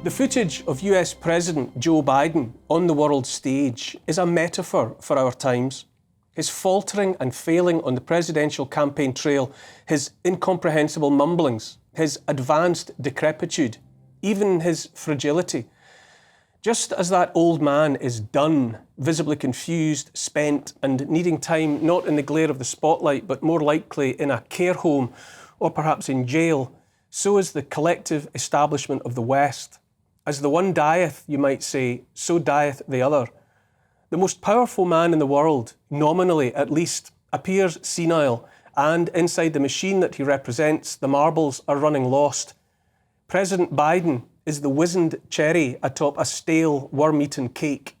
The footage of US President Joe Biden on the world stage is a metaphor for our times. His faltering and failing on the presidential campaign trail, his incomprehensible mumblings, his advanced decrepitude, even his fragility. Just as that old man is done, visibly confused, spent, and needing time not in the glare of the spotlight, but more likely in a care home or perhaps in jail, so is the collective establishment of the West. As the one dieth, you might say, so dieth the other. The most powerful man in the world, nominally at least, appears senile, and inside the machine that he represents, the marbles are running lost. President Biden is the wizened cherry atop a stale, worm-eaten cake.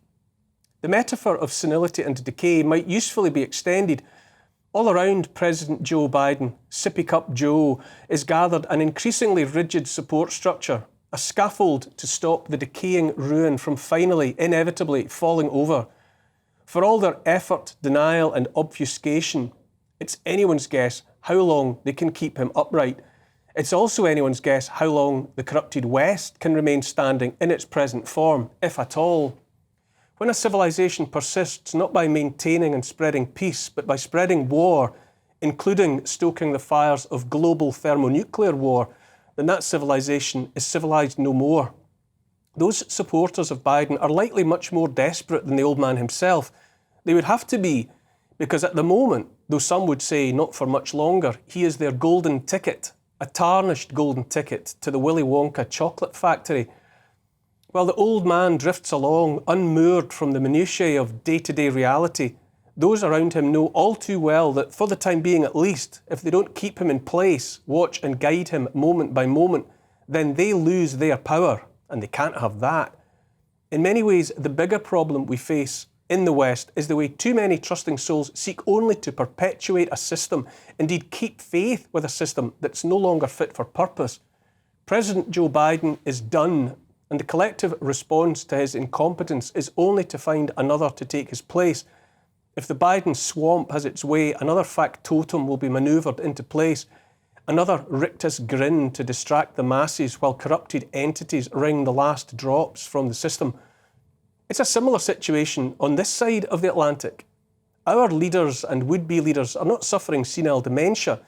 The metaphor of senility and decay might usefully be extended. All around President Joe Biden, Sippy Cup Joe, is gathered an increasingly rigid support structure, a scaffold to stop the decaying ruin from finally, inevitably falling over. For all their effort, denial and obfuscation, it's anyone's guess how long they can keep him upright. It's also anyone's guess how long the corrupted West can remain standing in its present form, if at all. When a civilization persists not by maintaining and spreading peace, but by spreading war, including stoking the fires of global thermonuclear war, then that civilization is civilized no more. Those supporters of Biden are likely much more desperate than the old man himself. They would have to be, because at the moment, though some would say not for much longer, he is their golden ticket, a tarnished golden ticket to the Willy Wonka chocolate factory. While the old man drifts along, unmoored from the minutiae of day-to-day reality, those around him know all too well that for the time being at least, if they don't keep him in place, watch and guide him moment by moment, then they lose their power, and they can't have that. In many ways, the bigger problem we face in the West is the way too many trusting souls seek only to perpetuate a system, indeed keep faith with a system that's no longer fit for purpose. President Joe Biden is done, and the collective response to his incompetence is only to find another to take his place. If the Biden swamp has its way, another factotum will be manoeuvred into place, another rictus grin to distract the masses while corrupted entities wring the last drops from the system. It's a similar situation on this side of the Atlantic. Our leaders and would-be leaders are not suffering senile dementia,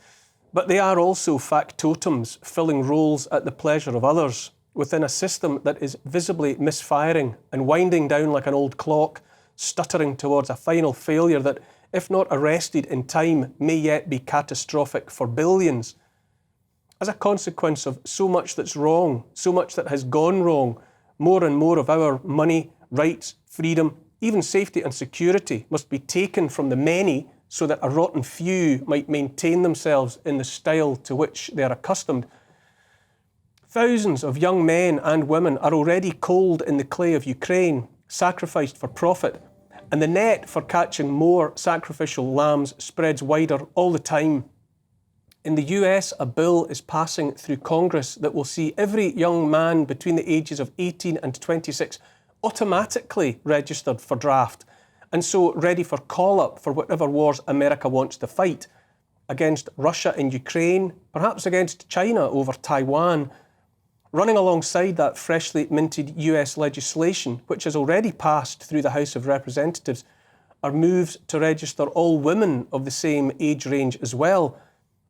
but they are also factotums filling roles at the pleasure of others within a system that is visibly misfiring and winding down like an old clock, stuttering towards a final failure that, if not arrested in time, may yet be catastrophic for billions. As a consequence of so much that's wrong, so much that has gone wrong, more and more of our money, rights, freedom, even safety and security must be taken from the many so that a rotten few might maintain themselves in the style to which they are accustomed. Thousands of young men and women are already cold in the clay of Ukraine, sacrificed for profit, and the net for catching more sacrificial lambs spreads wider all the time. In the US, a bill is passing through Congress that will see every young man between the ages of 18 and 26 automatically registered for draft, and so ready for call-up for whatever wars America wants to fight, against Russia in Ukraine, perhaps against China over Taiwan. Running alongside that freshly minted US legislation, which has already passed through the House of Representatives, are moves to register all women of the same age range as well.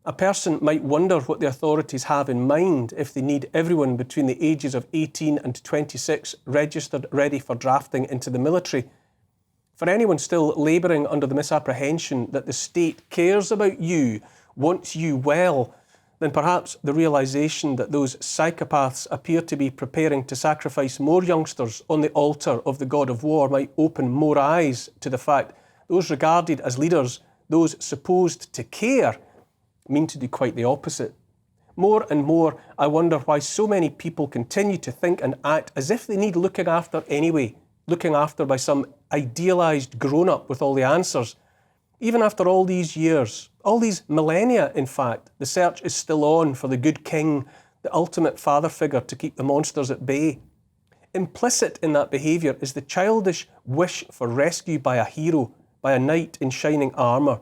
A person might wonder what the authorities have in mind if they need everyone between the ages of 18 and 26 registered ready for drafting into the military. For anyone still labouring under the misapprehension that the state cares about you, wants you well, then perhaps the realisation that those psychopaths appear to be preparing to sacrifice more youngsters on the altar of the god of war might open more eyes to the fact those regarded as leaders, those supposed to care, mean to do quite the opposite. More and more, I wonder why so many people continue to think and act as if they need looking after anyway, looking after by some idealised grown-up with all the answers. Even after all these years, all these millennia in fact, the search is still on for the good king, the ultimate father figure to keep the monsters at bay. Implicit in that behaviour is the childish wish for rescue by a hero, by a knight in shining armour.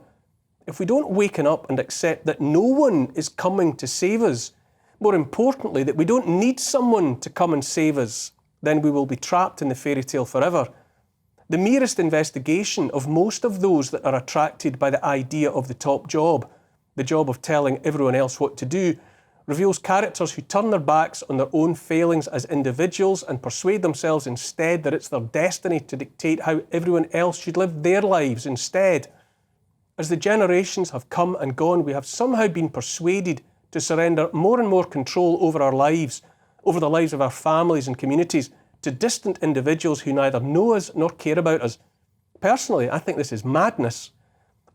If we don't waken up and accept that no one is coming to save us, More importantly, that we don't need someone to come and save us, then we will be trapped in the fairy tale forever. The merest investigation of most of those that are attracted by the idea of the top job, the job of telling everyone else what to do, reveals characters who turn their backs on their own failings as individuals and persuade themselves instead that it's their destiny to dictate how everyone else should live their lives instead. As the generations have come and gone, we have somehow been persuaded to surrender more and more control over our lives, over the lives of our families and communities, to distant individuals who neither know us nor care about us. Personally, I think this is madness.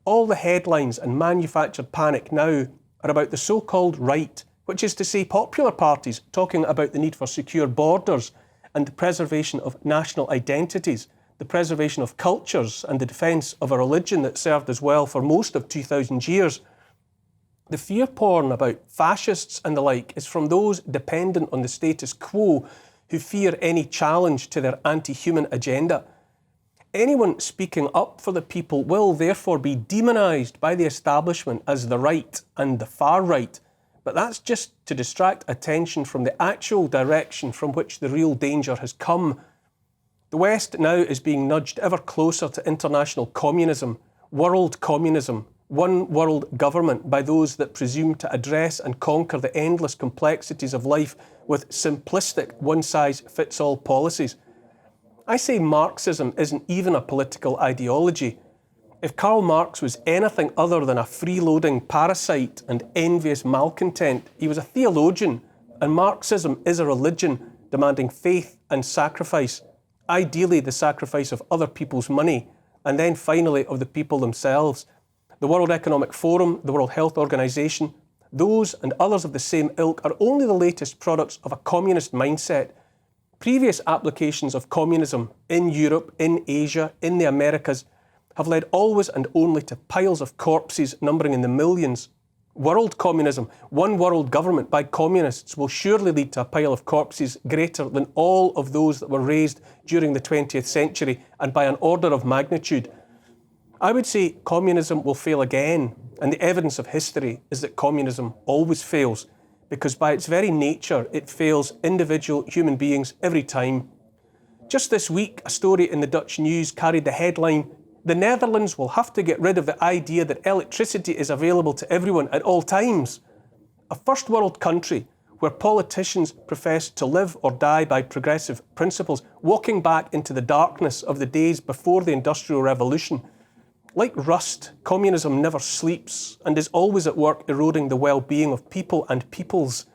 All the headlines and manufactured panic now are about the so-called right, which is to say popular parties talking about the need for secure borders and the preservation of national identities, the preservation of cultures and the defence of a religion that served us well for most of 2,000 years. The fear porn about fascists and the like is from those dependent on the status quo who fear any challenge to their anti-human agenda. Anyone speaking up for the people will therefore be demonised by the establishment as the right and the far right, but that's just to distract attention from the actual direction from which the real danger has come. The West now is being nudged ever closer to international communism, world communism, one world government by those that presume to address and conquer the endless complexities of life with simplistic one-size-fits-all policies. I say Marxism isn't even a political ideology. If Karl Marx was anything other than a freeloading parasite and envious malcontent, he was a theologian, and Marxism is a religion demanding faith and sacrifice, ideally the sacrifice of other people's money, and then finally of the people themselves. The World Economic Forum, the World Health Organization, those and others of the same ilk are only the latest products of a communist mindset. Previous applications of communism in Europe, in Asia, in the Americas have led always and only to piles of corpses numbering in the millions. World communism, one world government by communists, will surely lead to a pile of corpses greater than all of those that were raised during the 20th century and by an order of magnitude. I would say communism will fail again, and the evidence of history is that communism always fails, because by its very nature it fails individual human beings every time. Just this week, a story in the Dutch news carried the headline, "The Netherlands will have to get rid of the idea that electricity is available to everyone at all times." A first world country where politicians profess to live or die by progressive principles, walking back into the darkness of the days before the Industrial Revolution. Like rust, communism never sleeps and is always at work eroding the well-being of people and peoples.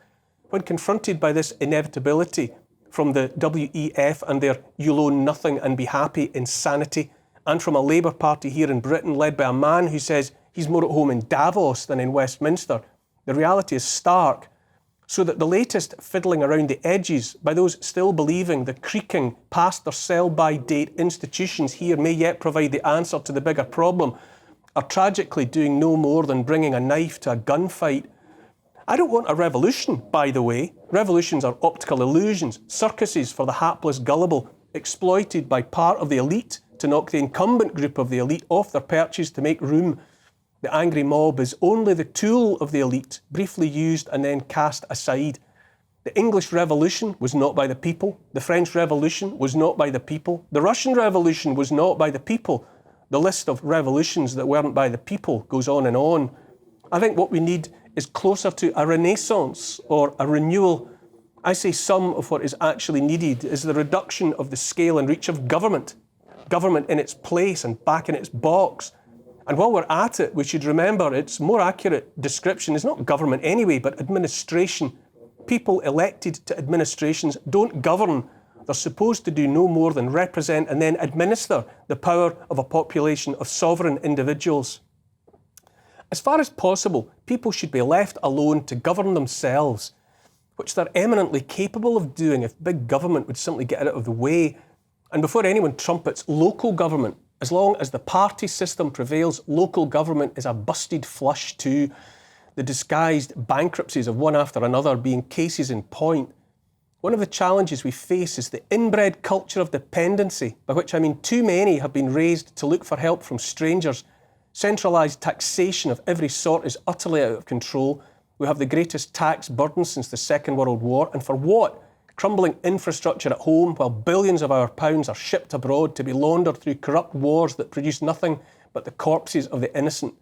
When confronted by this inevitability from the WEF and their "you'll own nothing and be happy" insanity, and from a Labour Party here in Britain led by a man who says he's more at home in Davos than in Westminster, the reality is stark. So that the latest fiddling around the edges by those still believing the creaking past their sell-by date institutions here may yet provide the answer to the bigger problem are tragically doing no more than bringing a knife to a gunfight. I don't want a revolution, by the way. Revolutions are optical illusions, circuses for the hapless gullible, exploited by part of the elite to knock the incumbent group of the elite off their perches to make room. The angry mob is only the tool of the elite, briefly used and then cast aside. The English Revolution was not by the people. The French Revolution was not by the people. The Russian Revolution was not by the people. The list of revolutions that weren't by the people goes on and on. I think what we need is closer to a renaissance or a renewal. I say some of what is actually needed is the reduction of the scale and reach of government. Government in its place and back in its box. And while we're at it, we should remember its more accurate description is not government anyway, but administration. People elected to administrations don't govern. They're supposed to do no more than represent and then administer the power of a population of sovereign individuals. As far as possible, people should be left alone to govern themselves, which they're eminently capable of doing if big government would simply get out of the way. And before anyone trumpets local government, as long as the party system prevails, local government is a busted flush too, the disguised bankruptcies of one after another being cases in point. One of the challenges we face is the inbred culture of dependency, by which I mean too many have been raised to look for help from strangers. Centralised taxation of every sort is utterly out of control, We have the greatest tax burden since the Second World War. And for what? Crumbling infrastructure at home while billions of our pounds are shipped abroad to be laundered through corrupt wars that produce nothing but the corpses of the innocent.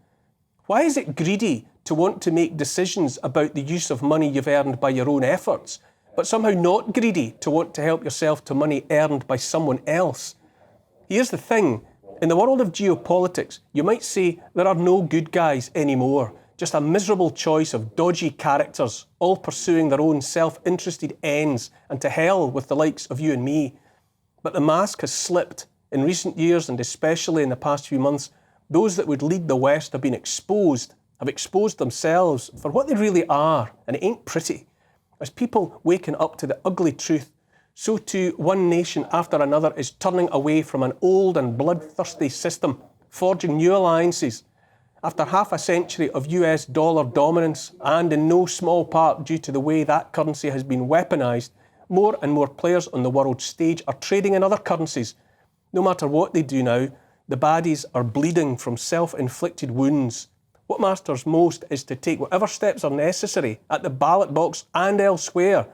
Why is it greedy to want to make decisions about the use of money you've earned by your own efforts, but somehow not greedy to want to help yourself to money earned by someone else? Here's the thing. In the world of geopolitics, you might say there are no good guys anymore, just a miserable choice of dodgy characters, all pursuing their own self-interested ends, and to hell with the likes of you and me. But the mask has slipped. In recent years, and especially in the past few months, those that would lead the West have exposed themselves for what they really are, and it ain't pretty. As people waken up to the ugly truth, so too one nation after another is turning away from an old and bloodthirsty system, forging new alliances. After half a century of US dollar dominance, and in no small part due to the way that currency has been weaponised, more and more players on the world stage are trading in other currencies. No matter what they do now, the baddies are bleeding from self-inflicted wounds. What matters most is to take whatever steps are necessary at the ballot box and elsewhere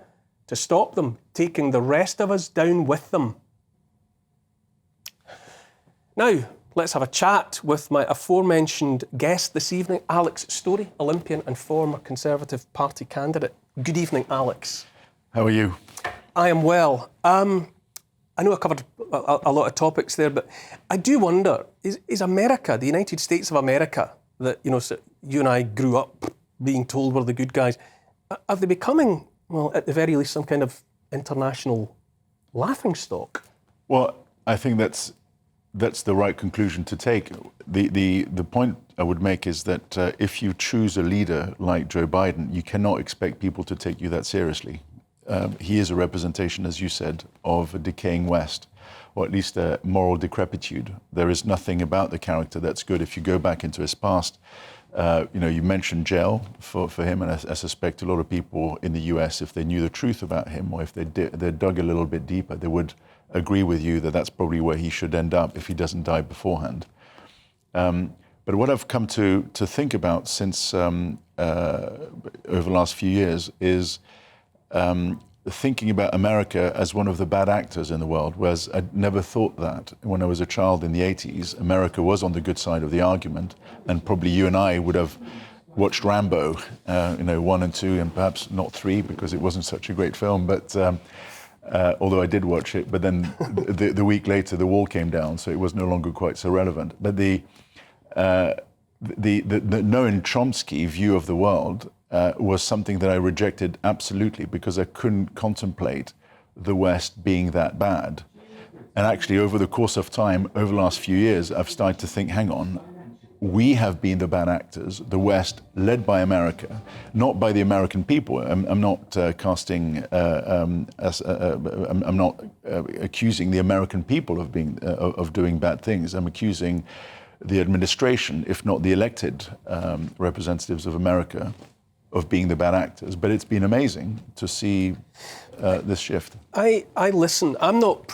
to stop them taking the rest of us down with them. Now, let's have a chat with my aforementioned guest this evening, Alex Storey, Olympian and former Conservative Party candidate. Good evening, Alex. How are you? I am well. I know I covered a lot of topics there, but I do wonder, is America, the United States of America, that so you and I grew up being told we're the good guys, are they becoming, well, at the very least, some kind of international laughingstock? Well, I think that's the right conclusion to take. The point I would make is that if you choose a leader like Joe Biden, you cannot expect people to take you that seriously. He is a representation, as you said, of a decaying West, or at least a moral decrepitude. There is nothing about the character that's good. If you go back into his past, you mentioned jail for him, and I suspect a lot of people in the US, if they knew the truth about him, or if they dug a little bit deeper, they would agree with you that that's probably where he should end up if he doesn't die beforehand. But what I've come to think about since over the last few years is thinking about America as one of the bad actors in the world, whereas I'd never thought that. When I was a child in the 80s, America was on the good side of the argument, and probably you and I would have watched Rambo, 1 and 2, and perhaps not 3 because it wasn't such a great film, but although I did watch it, but then the week later the wall came down, so it was no longer quite so relevant. But the Noam Chomsky view of the world was something that I rejected absolutely, because I couldn't contemplate the West being that bad. And actually, over the course of time, over the last few years, I've started to think, hang on, we have been the bad actors, the West, led by America, not by the American people. I'm not I'm not accusing the American people of doing bad things. I'm accusing the administration, if not the elected representatives of America, of being the bad actors. But it's been amazing to see this shift. I listen. I'm not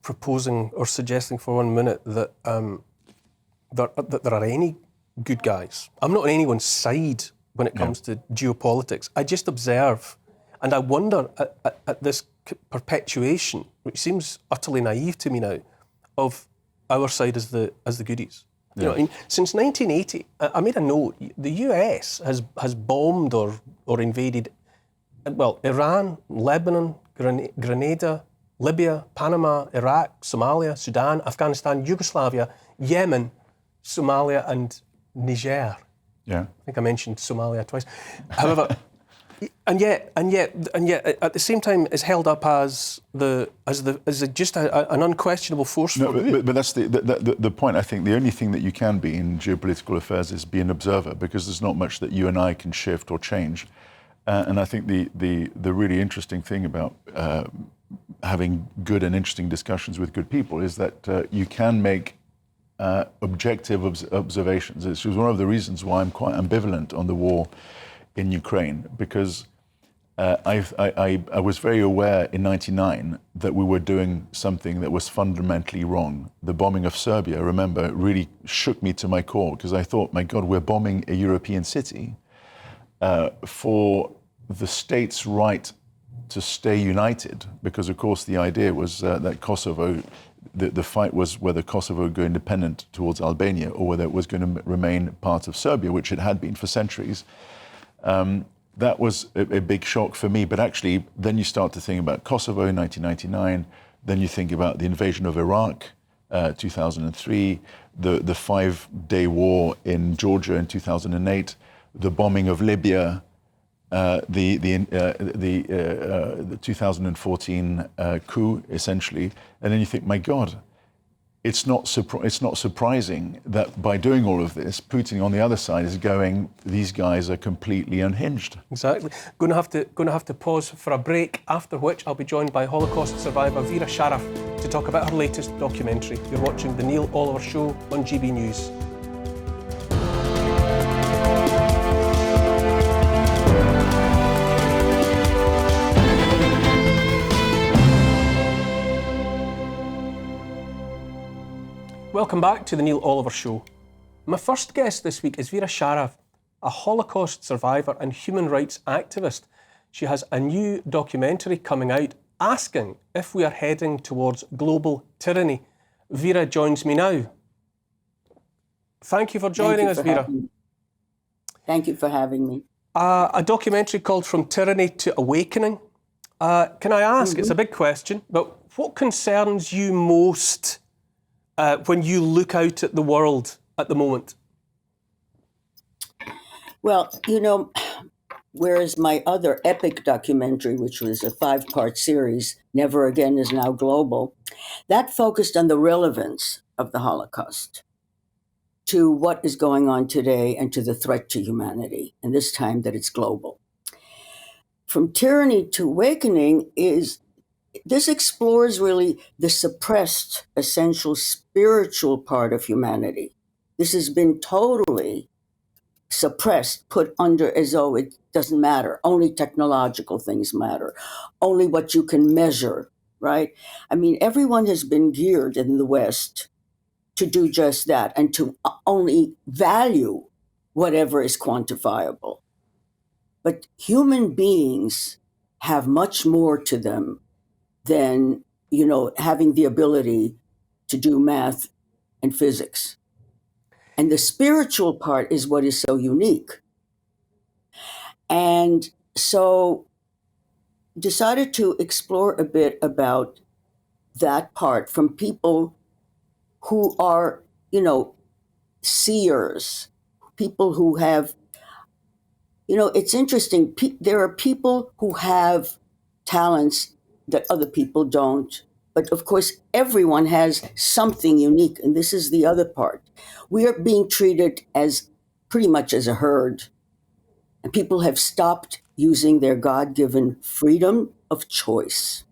proposing or suggesting for 1 minute that there are any good guys. I'm not on anyone's side when it comes to geopolitics. I just observe, and I wonder at this perpetuation, which seems utterly naive to me now, of our side as the goodies. Since 1980, I made a note. The US has bombed or invaded, Iran, Lebanon, Grenada, Libya, Panama, Iraq, Somalia, Sudan, Afghanistan, Yugoslavia, Yemen, Somalia, and Niger. Yeah, I think I mentioned Somalia twice. However, and yet, at the same time, is held up as just an unquestionable force. But that's the point. I think the only thing that you can be in geopolitical affairs is be an observer, because there's not much that you and I can shift or change. And I think the really interesting thing about having good and interesting discussions with good people is that you can make objective observations. This was one of the reasons why I'm quite ambivalent on the war in Ukraine, because I was very aware in '99 that we were doing something that was fundamentally wrong. The bombing of Serbia, really shook me to my core, because I thought, my God, we're bombing a European city. for the state's right to stay united, because of course the idea was that Kosovo, the fight was whether Kosovo would go independent towards Albania or whether it was going to remain part of Serbia, which it had been for centuries. That was a big shock for me. But actually, then you start to think about Kosovo in 1999. Then you think about the invasion of Iraq, 2003, the 5-day war in Georgia in 2008, the bombing of Libya, the 2014 coup, essentially. And then you think, my God, it's not surprising that by doing all of this, Putin on the other side is going, these guys are completely unhinged. Exactly. Going to have to pause for a break, after which I'll be joined by Holocaust survivor Vera Sharaf to talk about her latest documentary. You're watching The Neil Oliver Show on GB News. Welcome back to The Neil Oliver Show. My first guest this week is Vera Sharaf, a Holocaust survivor and human rights activist. She has a new documentary coming out asking if we are heading towards global tyranny. Vera joins me now. Thank you for joining us, Vera. Thank you for having me. A documentary called From Tyranny to Awakening. Can I ask, it's a big question, but what concerns you most when you look out at the world at the moment? Well, you know, whereas my other epic documentary, which was a 5-part series, Never Again Is Now Global, that focused on the relevance of the Holocaust to what is going on today and to the threat to humanity, and this time that it's global. From Tyranny to Awakening this explores really the suppressed, essential spiritual part of humanity. This has been totally suppressed, put under as though it doesn't matter. Only technological things matter. Only what you can measure, right? I mean, everyone has been geared in the West to do just that and to only value whatever is quantifiable. But human beings have much more to them than, you know, having the ability to do math and physics. And the spiritual part is what is so unique. And so decided to explore a bit about that part from people who are, you know, seers, people who have, you know, it's interesting. There are people who have talents that other people don't. But of course, everyone has something unique. And this is the other part. We are being treated as pretty much as a herd. And people have stopped using their God-given freedom of choice.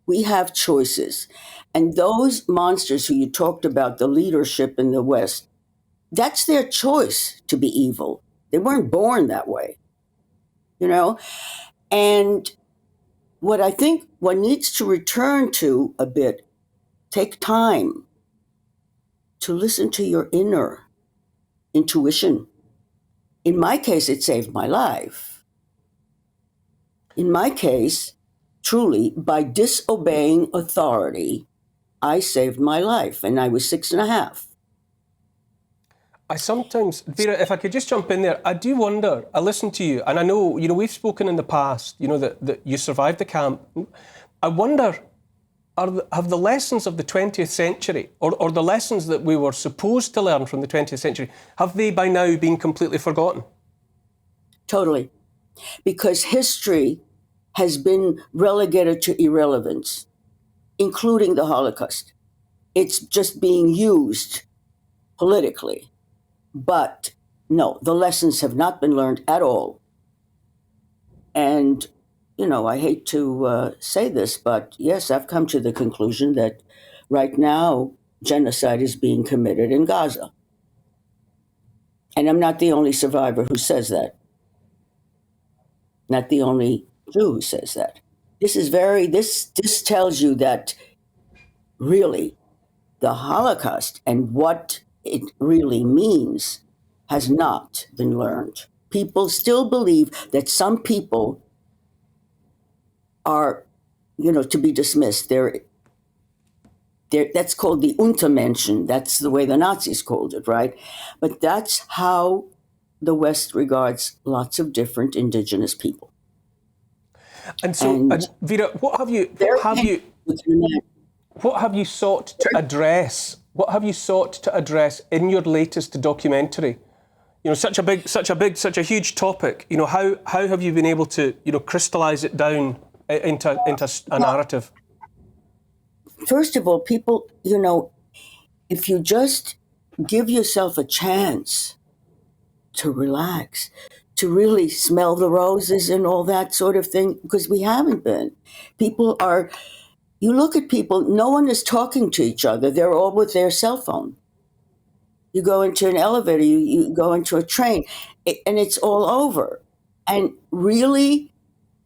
We have choices. And those monsters who you talked about, the leadership in the West, that's their choice to be evil. They weren't born that way, you know? And what I think one needs to return to a bit, take time to listen to your inner intuition. In my case, it saved my life. In my case, truly, by disobeying authority, I saved my life, and I was 6.5. I sometimes, Vera, if I could just jump in there, I do wonder, I listen to you, and I know, you know, we've spoken in the past, you know, that you survived the camp. I wonder, have the lessons of the 20th century, or the lessons that we were supposed to learn from the 20th century, have they by now been completely forgotten? Totally. Because history has been relegated to irrelevance, including the Holocaust. It's just being used politically. But no, the lessons have not been learned at all. And, you know, I hate to say this, but yes, I've come to the conclusion that right now genocide is being committed in Gaza. And I'm not the only survivor who says that. Not the only Jew who says that. This tells you that really the Holocaust and what it really means has not been learned. people still believe that some people are, to be dismissed. That's called the Untermenschen. That's the way the Nazis called it, right? But that's how the West regards lots of different indigenous people. And so, Vera, what have you sought to address? What have you sought to address in your latest documentary? Such a huge topic. How have you been able to, crystallise it down into a narrative? First of all, people, if you just give yourself a chance to relax, to really smell the roses and all that sort of thing, because we haven't been. You look at people, no one is talking to each other. They're all with their cell phone. You go into an elevator, you go into a train, and it's all over. And really,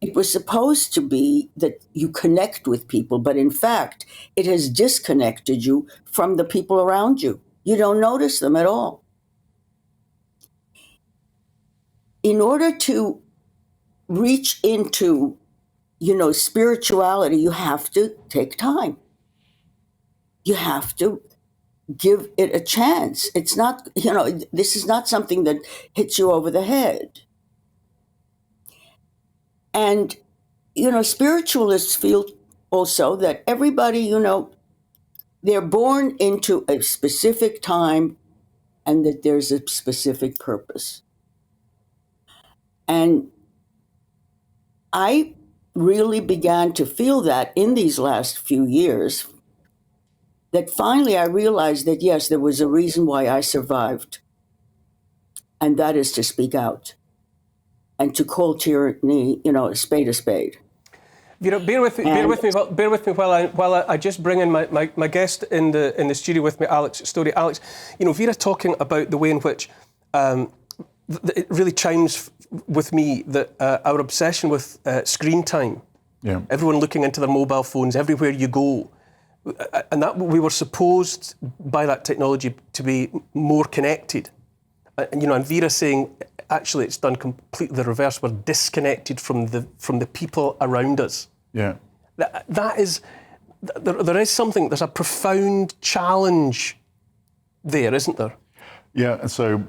it was supposed to be that you connect with people, but in fact, it has disconnected you from the people around you. You don't notice them at all. In order to reach into, spirituality, you have to take time. You have to give it a chance. It's not, this is not something that hits you over the head. And, spiritualists feel also that everybody, they're born into a specific time and that there's a specific purpose. And I really began to feel that in these last few years, that finally I realized that, yes, there was a reason why I survived. And that is to speak out and to call tyranny, a spade a spade. Bear with me while I just bring in my guest in the studio with me, Alex Story. Alex, Vera talking about the way in which it really chimes with me that our obsession with screen time, everyone looking into their mobile phones everywhere you go, and that we were supposed by that technology to be more connected. And Vera saying, actually, it's done completely the reverse. We're disconnected from the people around us. Yeah, that is. There is something. There's a profound challenge there, isn't there? Yeah, and so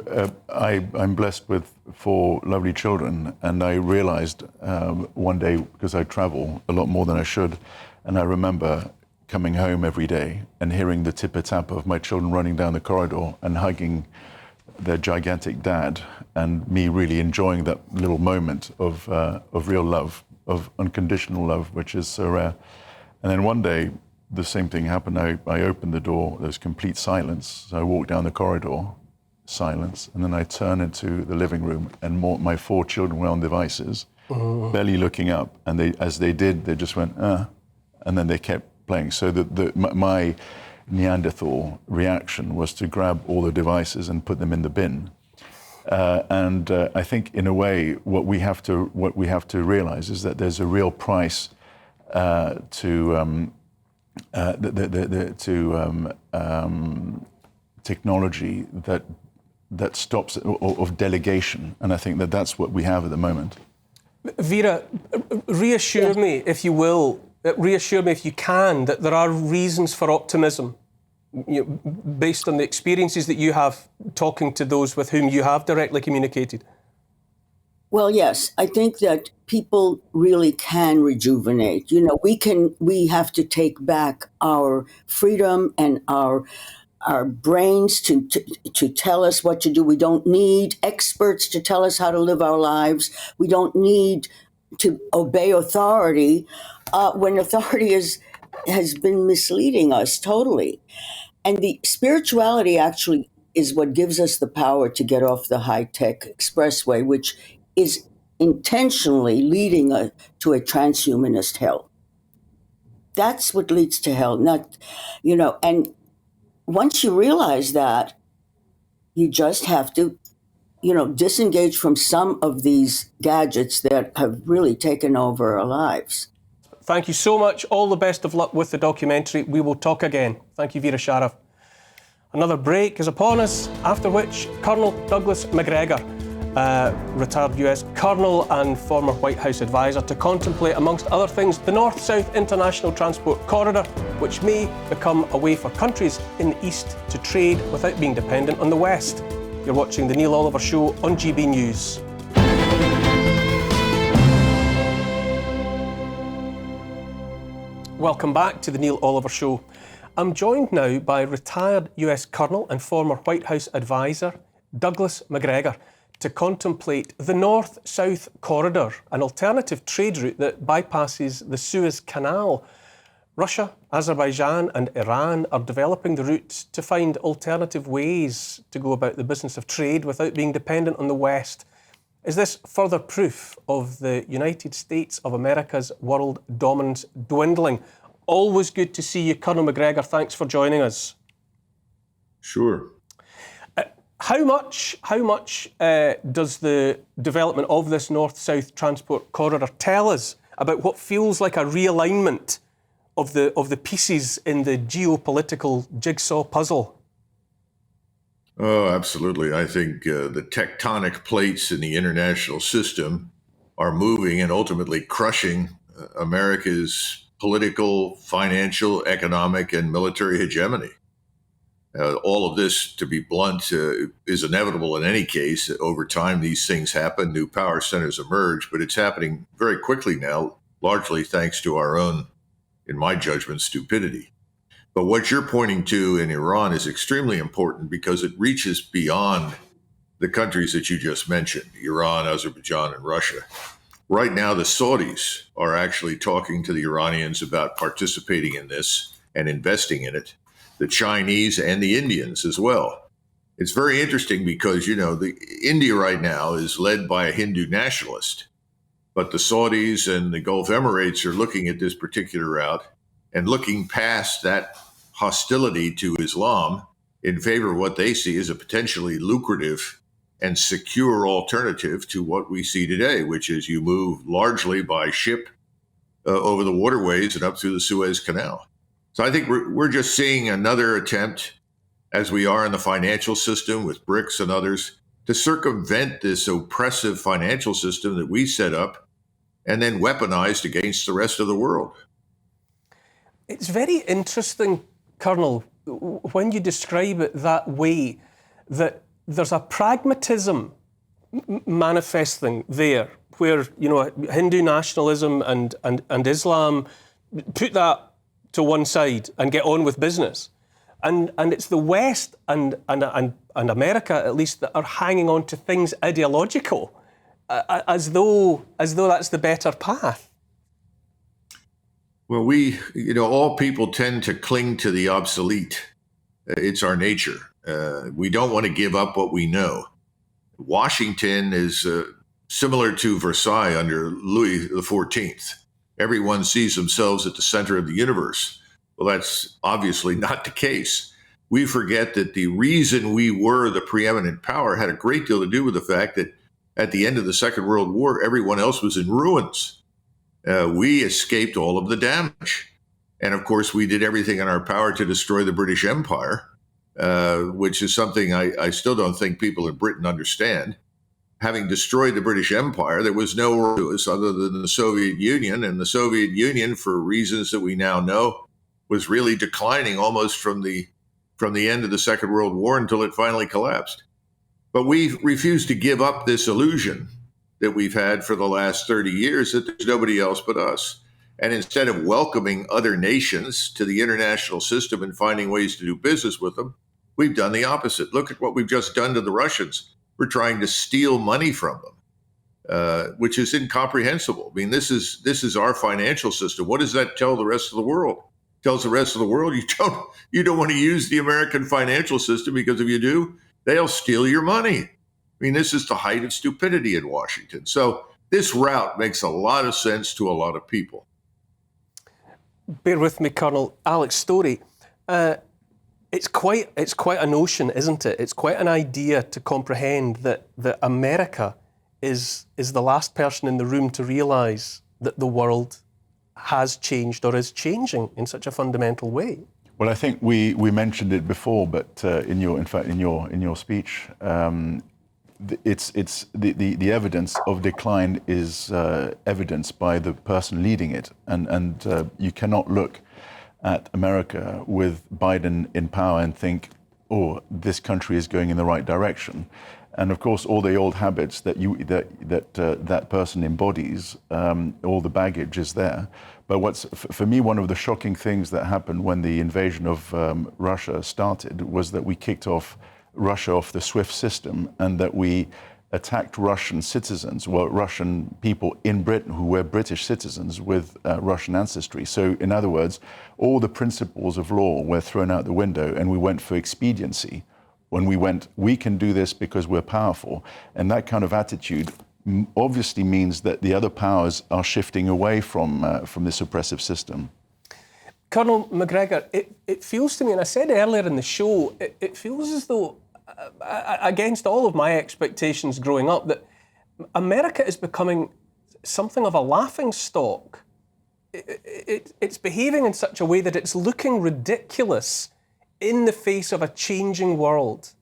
I'm blessed with 4 lovely children, and I realized one day, because I travel a lot more than I should, and I remember coming home every day and hearing the tipper-tap of my children running down the corridor and hugging their gigantic dad, and me really enjoying that little moment of real love, of unconditional love, which is so rare. And then one day, the same thing happened. I opened the door, there was complete silence. So I walked down the corridor, silence, and then I turned into the living room, and my 4 children were on devices, barely looking up, and as they did, they just went, and then they kept playing. So my Neanderthal reaction was to grab all the devices and put them in the bin. And I think, in a way, what we have to realize is that there's a real price to technology that stops of delegation, and I think that's what we have at the moment. Vera, reassure me, if you will, reassure me if you can, that there are reasons for optimism, based on the experiences that you have talking to those with whom you have directly communicated. Well, yes, I think that people really can rejuvenate. We have to take back our freedom and our brains to tell us what to do. We don't need experts to tell us how to live our lives. We don't need to obey authority when authority has been misleading us totally. And the spirituality actually is what gives us the power to get off the high-tech expressway, which is intentionally leading to a transhumanist hell. That's what leads to hell, and once you realize that, you just have to, disengage from some of these gadgets that have really taken over our lives. Thank you so much. All the best of luck with the documentary. We will talk again. Thank you, Vera Sharav. Another break is upon us, after which Colonel Douglas MacGregor retired US colonel and former White House advisor, to contemplate, amongst other things, the North-South International Transport Corridor, which may become a way for countries in the East to trade without being dependent on the West. You're watching The Neil Oliver Show on GB News. Welcome back to The Neil Oliver Show. I'm joined now by retired US Colonel and former White House advisor, Douglas Macgregor, to contemplate the North-South Corridor, an alternative trade route that bypasses the Suez Canal. Russia, Azerbaijan and Iran are developing the route to find alternative ways to go about the business of trade without being dependent on the West. Is this further proof of the United States of America's world dominance dwindling? Always good to see you, Colonel Macgregor. Thanks for joining us. Sure. How much does the development of this North-South Transport Corridor tell us about what feels like a realignment of the pieces in the geopolitical jigsaw puzzle? Oh, absolutely. I think the tectonic plates in the international system are moving and ultimately crushing America's political, financial, economic, and military hegemony. All of this, to be blunt, is inevitable in any case. Over time, these things happen, new power centers emerge, but it's happening very quickly now, largely thanks to our own, in my judgment, stupidity. But what you're pointing to in Iran is extremely important because it reaches beyond the countries that you just mentioned, Iran, Azerbaijan, and Russia. Right now, the Saudis are actually talking to the Iranians about participating in this and investing in it, the Chinese and the Indians as well. It's very interesting because, India right now is led by a Hindu nationalist, but the Saudis and the Gulf Emirates are looking at this particular route and looking past that hostility to Islam in favor of what they see as a potentially lucrative and secure alternative to what we see today, which is you move largely by ship over the waterways and up through the Suez Canal. So I think we're just seeing another attempt, as we are in the financial system with BRICS and others, to circumvent this oppressive financial system that we set up and then weaponized against the rest of the world. It's very interesting, Colonel, when you describe it that way, that there's a pragmatism manifesting there where, Hindu nationalism and Islam, put that to one side and get on with business. And it's the West and America, at least, that are hanging on to things ideological, as though that's the better path. Well, all people tend to cling to the obsolete. It's our nature. We don't want to give up what we know. Washington is similar to Versailles under Louis XIV. Everyone sees themselves at the center of the universe. Well, that's obviously not the case. We forget that the reason we were the preeminent power had a great deal to do with the fact that at the end of the Second World War, everyone else was in ruins. We escaped all of the damage. And of course, we did everything in our power to destroy the British Empire, which is something I still don't think people in Britain understand. Having destroyed the British Empire, there was no to us other than the Soviet Union. And the Soviet Union, for reasons that we now know, was really declining almost from the end of the Second World War until it finally collapsed. But we refused to give up this illusion that we've had for the last 30 years that there's nobody else but us. And instead of welcoming other nations to the international system and finding ways to do business with them, we've done the opposite. Look at what we've just done to the Russians. We're trying to steal money from them, which is incomprehensible. I mean, this is our financial system. What does that tell the rest of the world? It tells the rest of the world you don't want to use the American financial system because if you do, they'll steal your money. I mean, this is the height of stupidity in Washington. So this route makes a lot of sense to a lot of people. Bear with me, Colonel. Alex Story. It's quite a notion, isn't it? It's quite an idea to comprehend that America is the last person in the room to realise that the world has changed or is changing in such a fundamental way. Well, I think we mentioned it before, but in your speech, the evidence of decline is evidenced by the person leading it, and you cannot look at America with Biden in power and think, oh, this country is going in the right direction. And of course, all the old habits that person embodies, all the baggage is there. But what's for me one of the shocking things that happened when the invasion of Russia started was that we kicked Russia off the SWIFT system, and that we attacked Russian citizens, well, Russian people in Britain who were British citizens with Russian ancestry. So in other words, all the principles of law were thrown out the window, and we went for expediency. When we can do this because we're powerful. And that kind of attitude obviously means that the other powers are shifting away from this oppressive system. Colonel McGregor, it feels to me, and I said earlier in the show, it feels as though, against all of my expectations growing up, that America is becoming something of a laughingstock. It's behaving in such a way that it's looking ridiculous in the face of a changing world.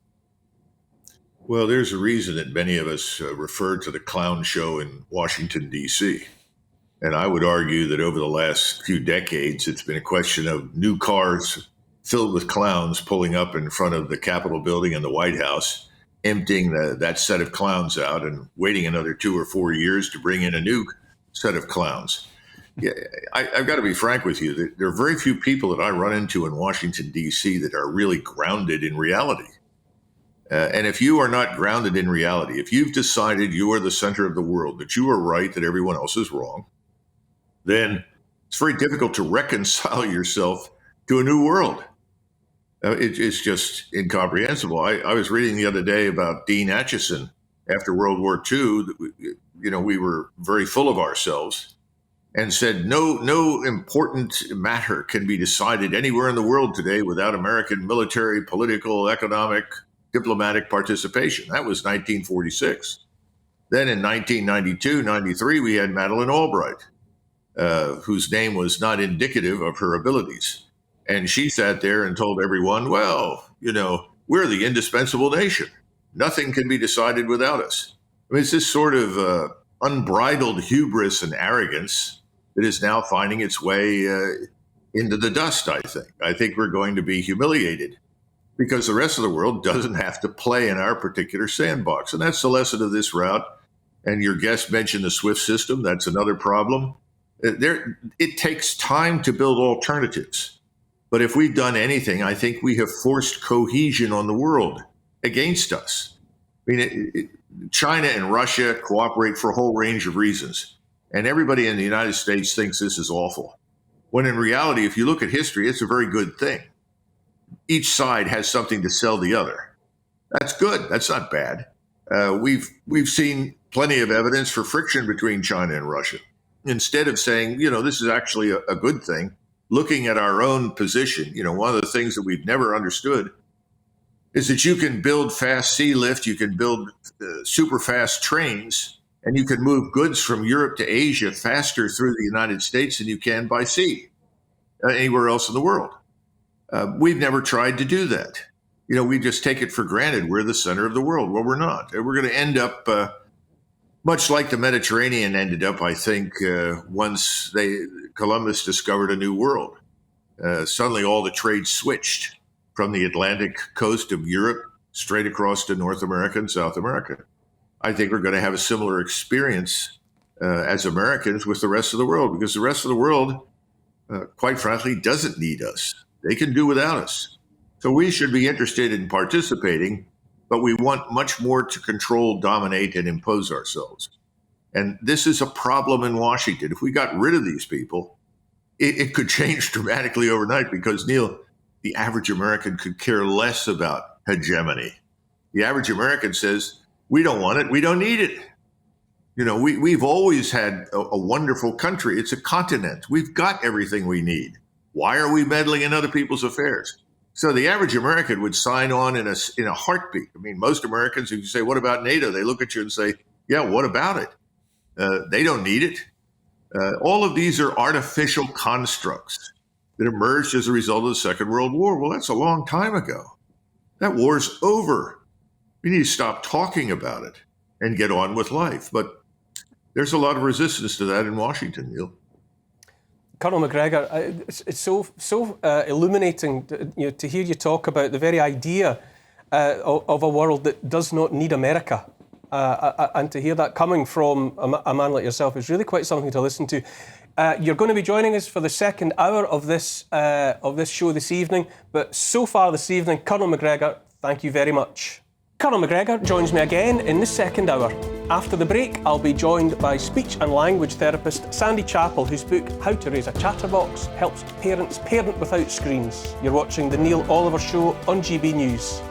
Well, there's a reason that many of us refer to the clown show in Washington, D.C. And I would argue that over the last few decades, it's been a question of new cars filled with clowns pulling up in front of the Capitol building and the White House, emptying that set of clowns out and waiting another 2 or 4 years to bring in a new set of clowns. Yeah, I've got to be frank with you. There are very few people that I run into in Washington, D.C. that are really grounded in reality. And if you are not grounded in reality, if you've decided you are the center of the world, that you are right, that everyone else is wrong, then it's very difficult to reconcile yourself to a new world. It's just incomprehensible. I was reading the other day about Dean Acheson after World War II. We were very full of ourselves and said no important matter can be decided anywhere in the world today without American military, political, economic, diplomatic participation. That was 1946. Then in 1992, 93, we had Madeleine Albright, whose name was not indicative of her abilities. And she sat there and told everyone, well, we're the indispensable nation. Nothing can be decided without us. I mean, it's this sort of unbridled hubris and arrogance that is now finding its way into the dust, I think. I think we're going to be humiliated because the rest of the world doesn't have to play in our particular sandbox. And that's the lesson of this route. And your guest mentioned the SWIFT system. That's another problem. It takes time to build alternatives. But if we've done anything, I think we have forced cohesion on the world against us. I mean, China and Russia cooperate for a whole range of reasons. And everybody in the United States thinks this is awful. When in reality, if you look at history, it's a very good thing. Each side has something to sell the other. That's good. That's not bad. We've seen plenty of evidence for friction between China and Russia. Instead of saying, this is actually a good thing, looking at our own position, one of the things that we've never understood is that you can build fast sea lift, you can build super fast trains, and you can move goods from Europe to Asia faster through the United States than you can by sea anywhere else in the world. We've never tried to do that. We just take it for granted. We're the center of the world. Well, we're not. We're going to end up much like the Mediterranean ended up, I think, once Columbus discovered a new world. Suddenly all the trade switched from the Atlantic coast of Europe straight across to North America and South America. I think we're going to have a similar experience as Americans with the rest of the world, because the rest of the world, quite frankly, doesn't need us. They can do without us. So we should be interested in participating, but we want much more to control, dominate, and impose ourselves. And this is a problem in Washington. If we got rid of these people, it could change dramatically overnight because, Neil, the average American could care less about hegemony. The average American says, we don't want it. We don't need it. We've always had a wonderful country. It's a continent. We've got everything we need. Why are we meddling in other people's affairs? So the average American would sign on in a heartbeat. I mean, most Americans, if you say, what about NATO? They look at you and say, yeah, what about it? They don't need it. All of these are artificial constructs that emerged as a result of the Second World War. Well, that's a long time ago. That war's over. We need to stop talking about it and get on with life. But there's a lot of resistance to that in Washington, Neil. Colonel McGregor, it's so illuminating to hear you talk about the very idea of a world that does not need America. And to hear that coming from a man like yourself is really quite something to listen to. You're going to be joining us for the second hour of this show this evening. But so far this evening, Colonel McGregor, thank you very much. Colonel McGregor joins me again in the second hour. After the break, I'll be joined by speech and language therapist Sandy Chappell, whose book How to Raise a Chatterbox helps parents parent without screens. You're watching The Neil Oliver Show on GB News.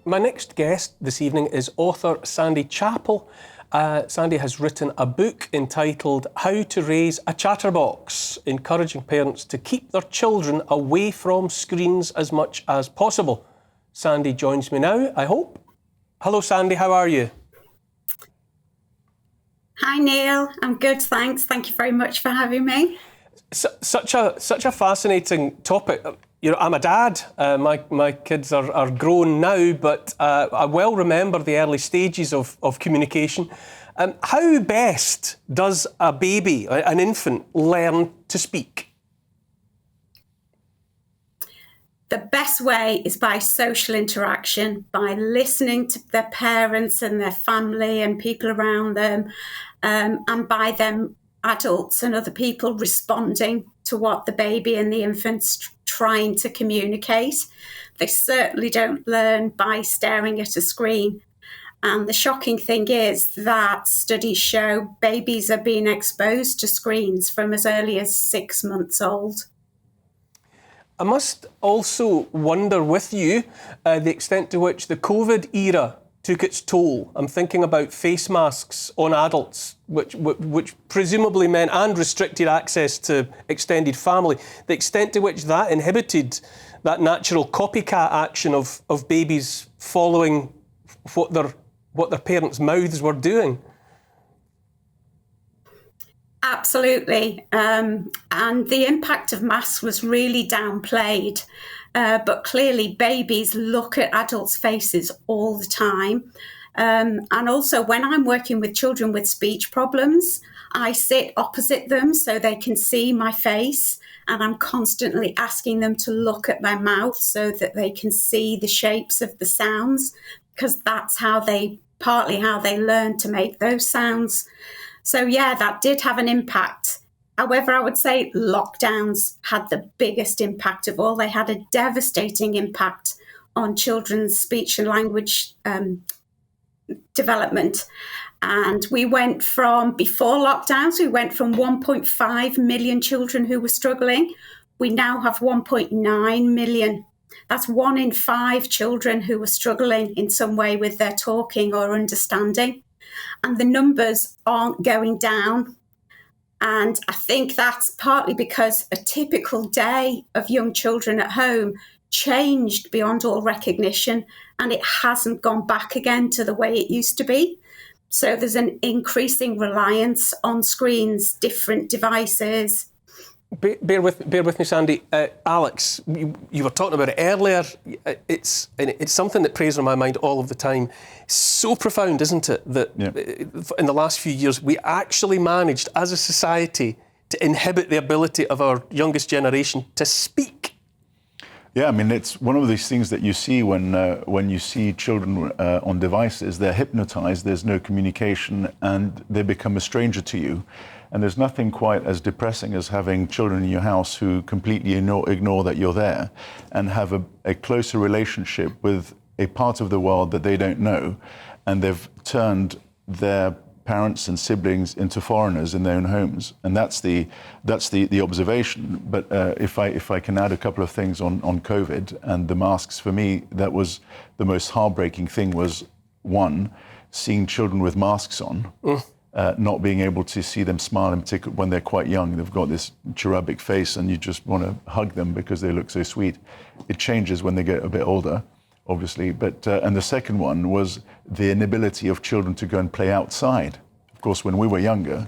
My next guest this evening is author Sandy Chappell. Sandy has written a book entitled How to Raise a Chatterbox, encouraging parents to keep their children away from screens as much as possible. Sandy joins me now, I hope. Hello, Sandy, how are you? Hi, Neil. I'm good, thanks. Thank you very much for having me. Such a fascinating topic. I'm a dad. My kids are grown now, but I well remember the early stages of communication. How best does a baby, an infant, learn to speak? The best way is by social interaction, by listening to their parents and their family and people around them, and by them adults and other people responding to what the baby and the infant's trying to communicate. They certainly don't learn by staring at a screen. And the shocking thing is that studies show babies are being exposed to screens from as early as 6 months old. I must also wonder with you the extent to which the COVID era took its toll. I'm thinking about face masks on adults, which presumably meant and restricted access to extended family. The extent to which that inhibited that natural copycat action of babies following what their parents' mouths were doing. Absolutely. And the impact of masks was really downplayed. But clearly babies look at adults' faces all the time. And also when I'm working with children with speech problems, I sit opposite them so they can see my face. And I'm constantly asking them to look at my mouth so that they can see the shapes of the sounds, because that's partly how they learn to make those sounds. So yeah, that did have an impact. However, I would say lockdowns had the biggest impact of all. They had a devastating impact on children's speech and language development. And we went from, before lockdowns, we went from 1.5 million children who were struggling. We now have 1.9 million. That's 1 in 5 children who were struggling in some way with their talking or understanding. And the numbers aren't going down. And I think that's partly because a typical day of young children at home changed beyond all recognition, and it hasn't gone back again to the way it used to be. So there's an increasing reliance on screens, different devices. Bear with me, Sandy. Alex, you were talking about it earlier. It's something that plays on my mind all of the time. So profound, isn't it, that in the last few years we actually managed as a society to inhibit the ability of our youngest generation to speak. Yeah, I mean, it's one of these things that you see when you see children on devices. They're hypnotized, there's no communication, and they become a stranger to you. And there's nothing quite as depressing as having children in your house who completely ignore that you're there and have a closer relationship with a part of the world that they don't know. And they've turned their parents and siblings into foreigners in their own homes. And that's the observation. But if I can add a couple of things on COVID and the masks, for me, that was the most heartbreaking thing was, one, seeing children with masks on. Not being able to see them smile, in particular when they're quite young. They've got this cherubic face and you just want to hug them because they look so sweet. It changes when they get a bit older, obviously. But and the second one was the inability of children to go and play outside Of course, when we were younger,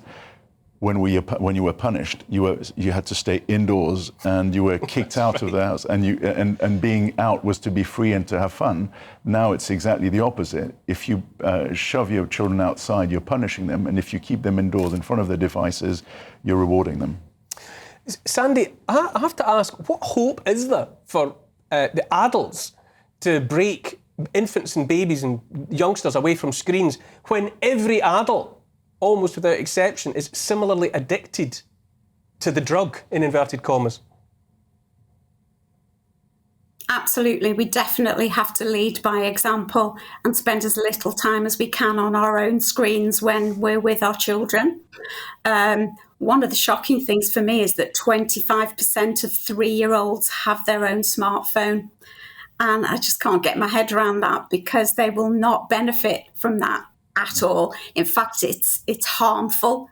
when you were punished, you had to stay indoors and you were kicked out of the house, and being out was to be free and to have fun. Now it's exactly the opposite. If you shove your children outside, you're punishing them, and if you keep them indoors in front of their devices, you're rewarding them. Sandy, I have to ask, what hope is there for the adults to break infants and babies and youngsters away from screens when every adult, almost without exception, is similarly addicted to the drug, in inverted commas? Absolutely. We definitely have to lead by example and spend as little time as we can on our own screens when we're with our children. One of the shocking things for me is that 25% of 3-year-olds have their own smartphone. And I just can't get my head around that, because they will not benefit from that at all. In fact, it's harmful.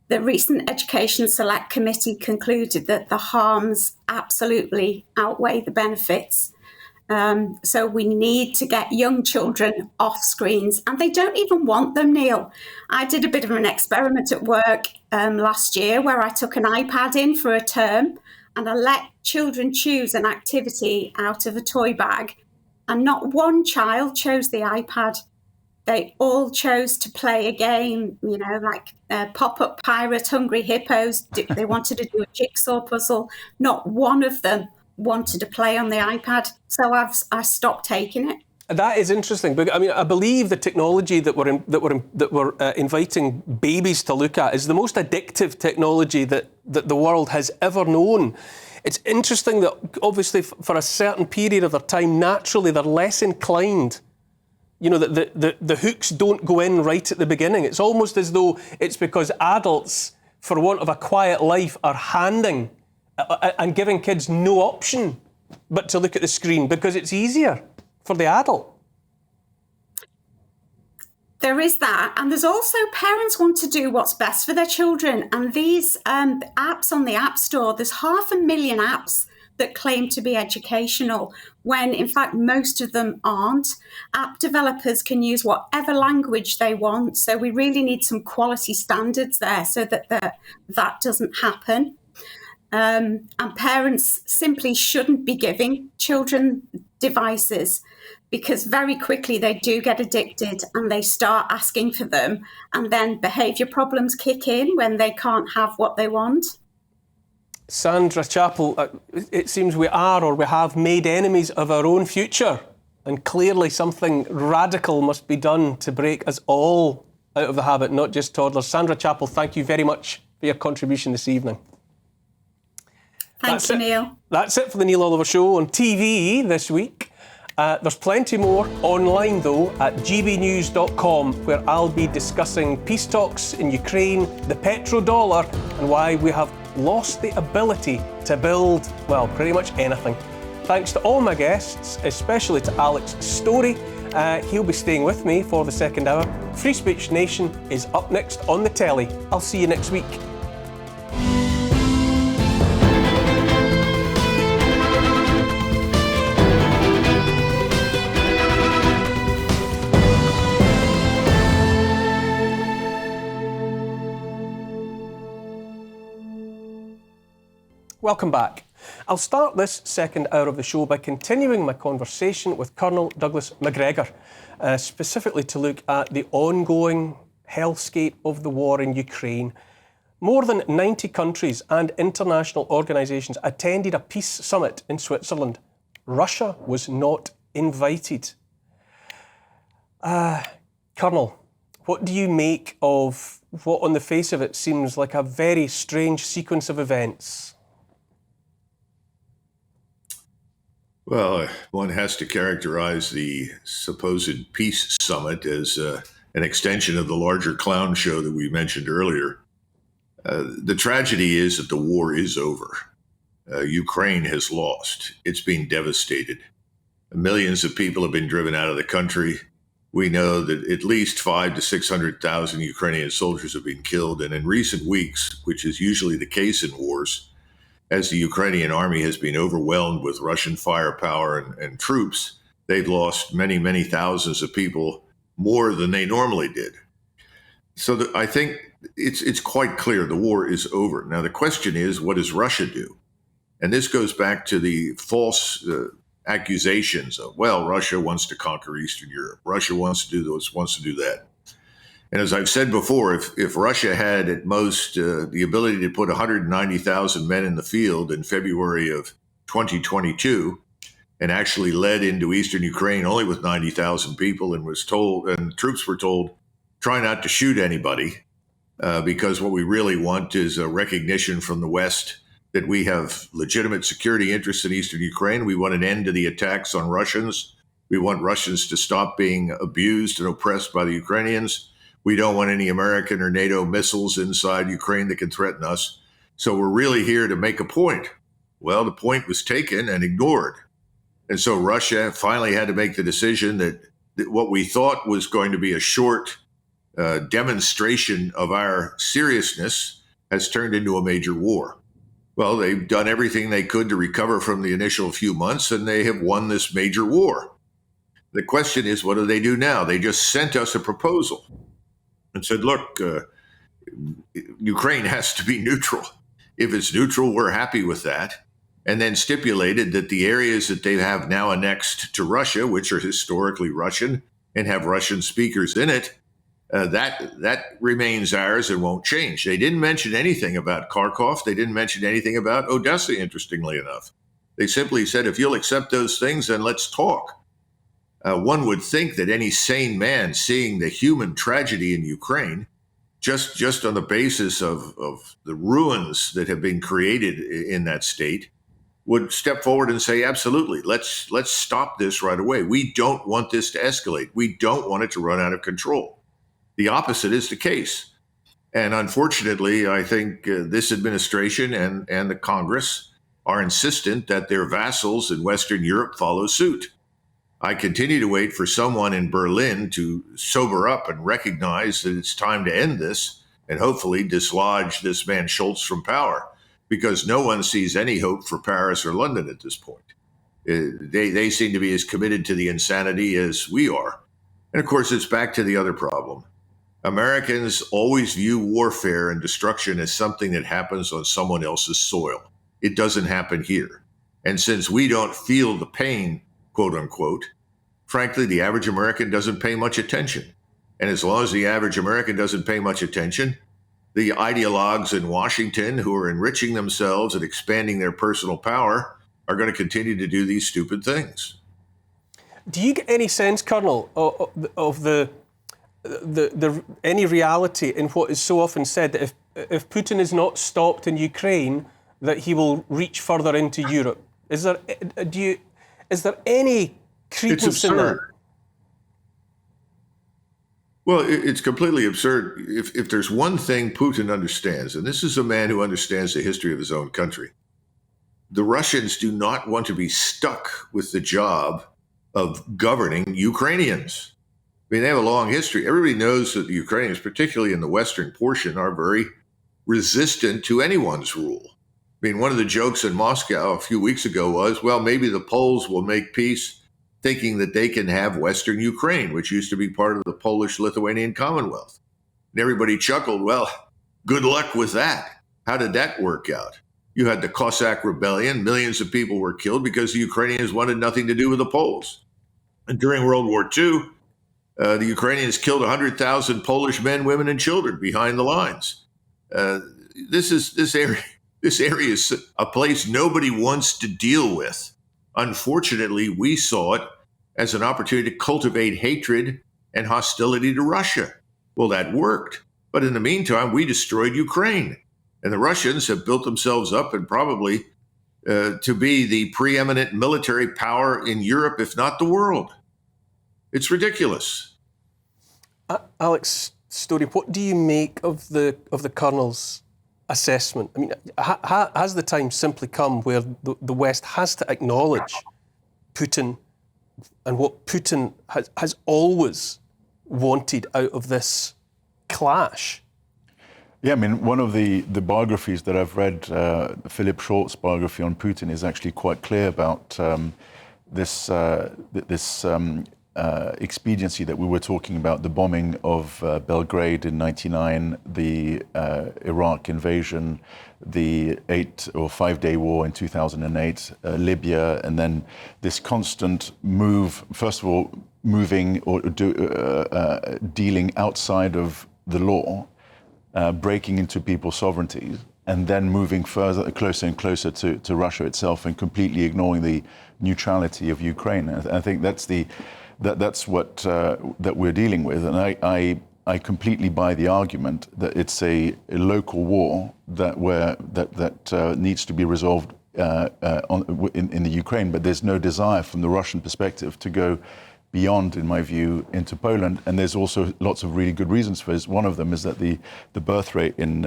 The recent Education Select Committee concluded that the harms absolutely outweigh the benefits. So we need to get young children off screens, and they don't even want them, Neil. I did a bit of an experiment at work last year where I took an iPad in for a term and I let children choose an activity out of a toy bag, and not one child chose the iPad. They all chose to play a game, like Pop-Up Pirate, Hungry Hippos. They wanted to do a jigsaw puzzle. Not one of them wanted to play on the iPad. So I stopped taking it. That is interesting. But I believe the technology that we're inviting babies to look at is the most addictive technology that the world has ever known. It's interesting that obviously for a certain period of their time, naturally they're less inclined. The hooks don't go in right at the beginning. It's almost as though it's because adults, for want of a quiet life, are handing and giving kids no option but to look at the screen because it's easier for the adult. There is that. And there's also parents want to do what's best for their children. And these apps on the App Store, there's 500,000 apps that claim to be educational, when in fact most of them aren't. App developers can use whatever language they want. So we really need some quality standards there so that that doesn't happen. And parents simply shouldn't be giving children devices, because very quickly they do get addicted and they start asking for them, and then behaviour problems kick in when they can't have what they want. Sandra Chappell, it seems we are, or we have, made enemies of our own future, and clearly something radical must be done to break us all out of the habit, not just toddlers. Sandra Chappell, thank you very much for your contribution this evening. Thank you, Neil. That's it for the Neil Oliver Show on TV this week. There's plenty more online, though, at gbnews.com, where I'll be discussing peace talks in Ukraine, the petrodollar, and why we have lost the ability to build, well, pretty much anything. Thanks to all my guests, especially to Alex Story. He'll be staying with me for the second hour. Free Speech Nation is up next on the telly. I'll see you next week. Welcome back. I'll start this second hour of the show by continuing my conversation with Colonel Douglas Macgregor, specifically to look at the ongoing hellscape of the war in Ukraine. More than 90 countries and international organisations attended a peace summit in Switzerland. Russia was not invited. Colonel, what do you make of what on the face of it seems like a very strange sequence of events? Well, one has to characterize the supposed peace summit as an extension of the larger clown show that we mentioned earlier. The tragedy is that the war is over. Ukraine has lost. It's been devastated. Millions of people have been driven out of the country. We know that at least 500,000 to 600,000 Ukrainian soldiers have been killed. And in recent weeks, which is usually the case in wars, as the Ukrainian army has been overwhelmed with Russian firepower and troops, they've lost many, many thousands of people, more than they normally did. So I think it's quite clear the war is over. Now, the question is, what does Russia do? And this goes back to the false accusations of, well, Russia wants to conquer Eastern Europe. Russia wants to do this, wants to do that. And as I've said before, if Russia had at most the ability to put 190,000 men in the field in February of 2022 and actually led into Eastern Ukraine only with 90,000 people and was told, and troops were told, try not to shoot anybody because what we really want is a recognition from the West that we have legitimate security interests in Eastern Ukraine. We want an end to the attacks on Russians. We want Russians to stop being abused and oppressed by the Ukrainians. We don't want any American or NATO missiles inside Ukraine that can threaten us. So we're really here to make a point. Well, the point was taken and ignored. And so Russia finally had to make the decision that what we thought was going to be a short demonstration of our seriousness has turned into a major war. Well, they've done everything they could to recover from the initial few months, and they have won this major war. The question is, what do they do now? They just sent us a proposal and said, look, Ukraine has to be neutral. If it's neutral, we're happy with that. And then stipulated that the areas that they have now annexed to Russia, which are historically Russian and have Russian speakers in it, that remains ours and won't change. They didn't mention anything about Kharkov. They didn't mention anything about Odessa, interestingly enough. They simply said, if you'll accept those things, then let's talk. One would think that any sane man seeing the human tragedy in Ukraine, just on the basis of the ruins that have been created in that state, would step forward and say, absolutely, let's stop this right away. We don't want this to escalate. We don't want it to run out of control. The opposite is the case. And unfortunately, I think this administration and the Congress are insistent that their vassals in Western Europe follow suit. I continue to wait for someone in Berlin to sober up and recognize that it's time to end this and hopefully dislodge this man Schultz from power, because no one sees any hope for Paris or London at this point. They seem to be as committed to the insanity as we are. And of course, it's back to the other problem. Americans always view warfare and destruction as something that happens on someone else's soil. It doesn't happen here. And since we don't feel the pain, quote unquote, frankly, the average American doesn't pay much attention. And as long as the average American doesn't pay much attention, the ideologues in Washington who are enriching themselves and expanding their personal power are going to continue to do these stupid things. Do you get any sense, Colonel, of any reality in what is so often said that if Putin is not stopped in Ukraine, that he will reach further into Europe? Is there any credence in that? Well, it's completely absurd. If there's one thing Putin understands, and this is a man who understands the history of his own country, the Russians do not want to be stuck with the job of governing Ukrainians. I mean, they have a long history. Everybody knows that the Ukrainians, particularly in the western portion, are very resistant to anyone's rule. I mean, one of the jokes in Moscow a few weeks ago was, well, maybe the Poles will make peace thinking that they can have Western Ukraine, which used to be part of the Polish-Lithuanian Commonwealth. And everybody chuckled, well, good luck with that. How did that work out? You had the Cossack Rebellion. Millions of people were killed because the Ukrainians wanted nothing to do with the Poles. And during World War II, the Ukrainians killed 100,000 Polish men, women, and children behind the lines. This area is a place nobody wants to deal with. Unfortunately, we saw it as an opportunity to cultivate hatred and hostility to Russia. Well, that worked. But in the meantime, we destroyed Ukraine. And the Russians have built themselves up and probably to be the preeminent military power in Europe, if not the world. It's ridiculous. Alex Story, what do you make of the Colonel's assessment? I mean, has the time simply come where the West has to acknowledge Putin and what Putin has always wanted out of this clash? Yeah, I mean, one of the biographies that I've read, Philip Short's biography on Putin, is actually quite clear about this expediency that we were talking about, the bombing of Belgrade in '99, the Iraq invasion, the 8 or 5 day war in 2008, Libya, and then this constant move, first of all, moving or dealing outside of the law, breaking into people's sovereignties, and then moving further, closer and closer to Russia itself, and completely ignoring the neutrality of Ukraine. I think that's what that we're dealing with, and I completely buy the argument that it's a local war that needs to be resolved in the Ukraine, but there's no desire from the Russian perspective to go beyond, in my view, into Poland. And there's also lots of really good reasons for this. One of them is that the birth rate in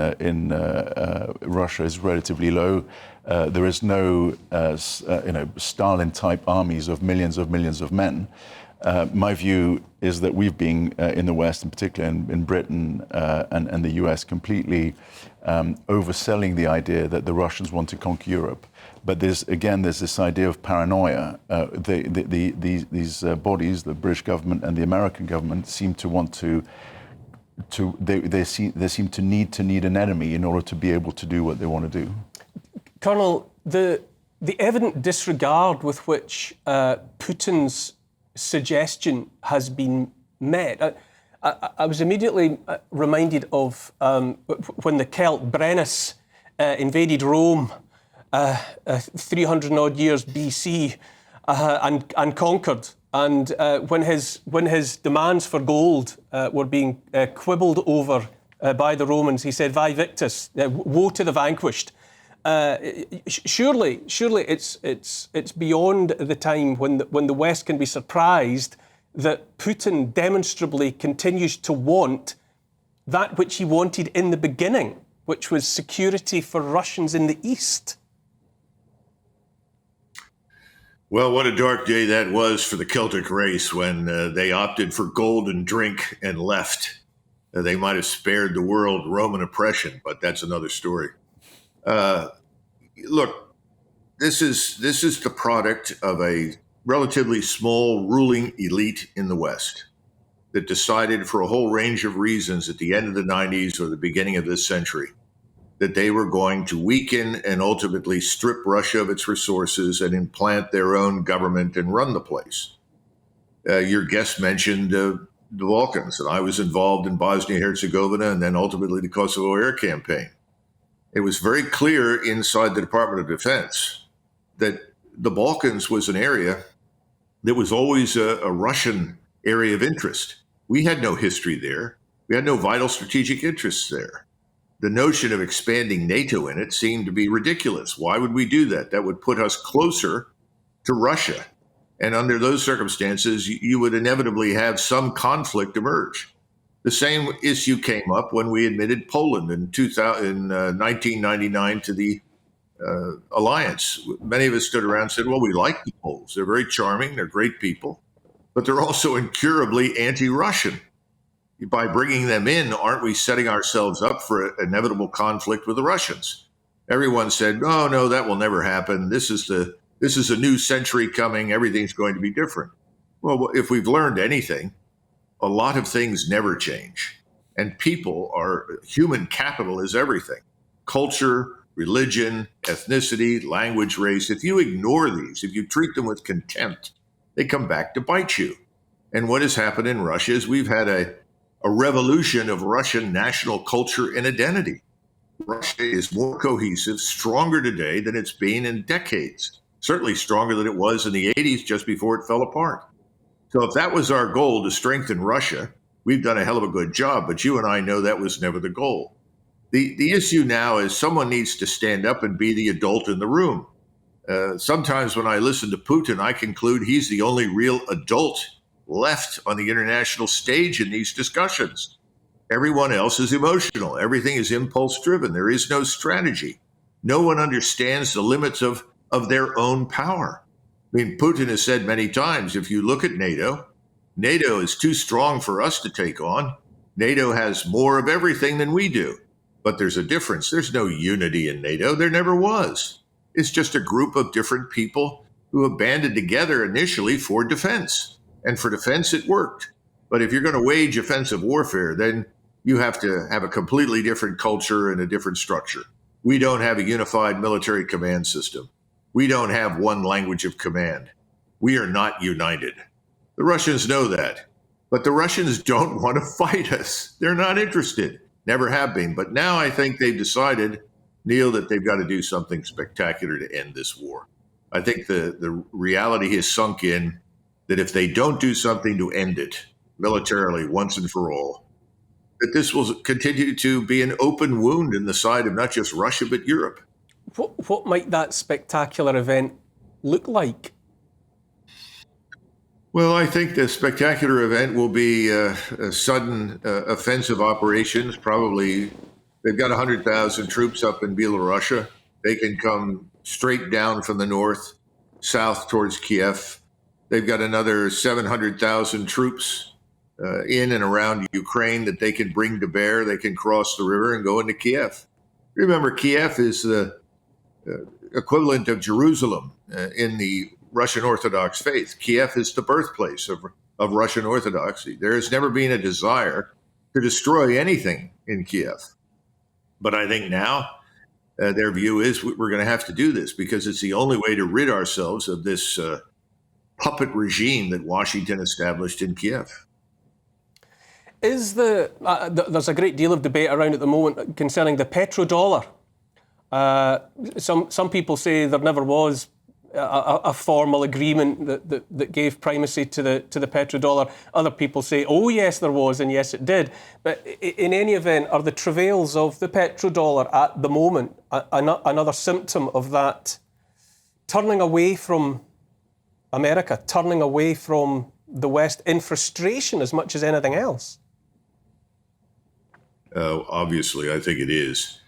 Russia is relatively low. There is no Stalin-type armies of millions of men. My view is that we've been in the West, in particular in Britain and the US, completely overselling the idea that the Russians want to conquer Europe. But there's this idea of paranoia. These bodies, the British government and the American government, seem to want they seem to need an enemy in order to be able to do what they want to do. Colonel, the evident disregard with which Putin's suggestion has been met. I was immediately reminded of when the Celt Brennus invaded Rome 300 and odd years BC and conquered. And when his demands for gold were being quibbled over by the Romans, he said, "Vae victis," woe to the vanquished. Surely, it's beyond the time when the West can be surprised that Putin demonstrably continues to want that which he wanted in the beginning, which was security for Russians in the East. Well, what a dark day that was for the Celtic race when they opted for gold and drink and left. They might have spared the world Roman oppression, but that's another story. Look, this is the product of a relatively small ruling elite in the West that decided for a whole range of reasons at the end of the 90s or the beginning of this century that they were going to weaken and ultimately strip Russia of its resources and implant their own government and run the place. Your guest mentioned the Balkans, and I was involved in Bosnia-Herzegovina and then ultimately the Kosovo Air Campaign. It was very clear inside the Department of Defense that the Balkans was an area that was always a Russian area of interest. We had no history there. We had no vital strategic interests there. The notion of expanding NATO in it seemed to be ridiculous. Why would we do that? That would put us closer to Russia. And under those circumstances, you would inevitably have some conflict emerge. The same issue came up when we admitted Poland in 1999 to the alliance. Many of us stood around and said, well, we like the Poles. They're very charming. They're great people. But they're also incurably anti-Russian. By bringing them in, aren't we setting ourselves up for an inevitable conflict with the Russians? Everyone said, oh, no, that will never happen. This is a new century coming. Everything's going to be different. Well, if we've learned anything, a lot of things never change. And human capital is everything. Culture, religion, ethnicity, language, race. If you ignore these, if you treat them with contempt, they come back to bite you. And what has happened in Russia is we've had a revolution of Russian national culture and identity. Russia is more cohesive, stronger today than it's been in decades, certainly stronger than it was in the 80s just before it fell apart. So if that was our goal, to strengthen Russia, we've done a hell of a good job, but you and I know that was never the goal. The issue now is someone needs to stand up and be the adult in the room. Sometimes when I listen to Putin, I conclude he's the only real adult left on the international stage in these discussions. Everyone else is emotional. Everything is impulse driven. There is no strategy. No one understands the limits of their own power. I mean, Putin has said many times, if you look at NATO is too strong for us to take on. NATO has more of everything than we do. But there's a difference. There's no unity in NATO. There never was. It's just a group of different people who have banded together initially for defense. And for defense, it worked. But if you're going to wage offensive warfare, then you have to have a completely different culture and a different structure. We don't have a unified military command system. We don't have one language of command. We are not united. The Russians know that. But the Russians don't want to fight us. They're not interested. Never have been. But now I think they've decided, Neil, that they've got to do something spectacular to end this war. I think the reality has sunk in that if they don't do something to end it militarily once and for all, that this will continue to be an open wound in the side of not just Russia, but Europe. What might that spectacular event look like? Well, I think the spectacular event will be a sudden offensive operations. Probably they've got 100,000 troops up in Belarusia. They can come straight down from the north, south towards Kiev. They've got another 700,000 troops in and around Ukraine that they can bring to bear. They can cross the river and go into Kiev. Remember, Kiev is the equivalent of Jerusalem in the Russian Orthodox faith. Kiev is the birthplace of Russian Orthodoxy. There has never been a desire to destroy anything in Kiev. But I think now their view is we're going to have to do this because it's the only way to rid ourselves of this puppet regime that Washington established in Kiev. There's a great deal of debate around at the moment concerning the petrodollar. Some people say there never was a formal agreement that gave primacy to the petrodollar. Other people say, oh yes, there was, and yes, it did. But in any event, are the travails of the petrodollar at the moment another symptom of that turning away from America, turning away from the West in frustration as much as anything else? Obviously, I think it is.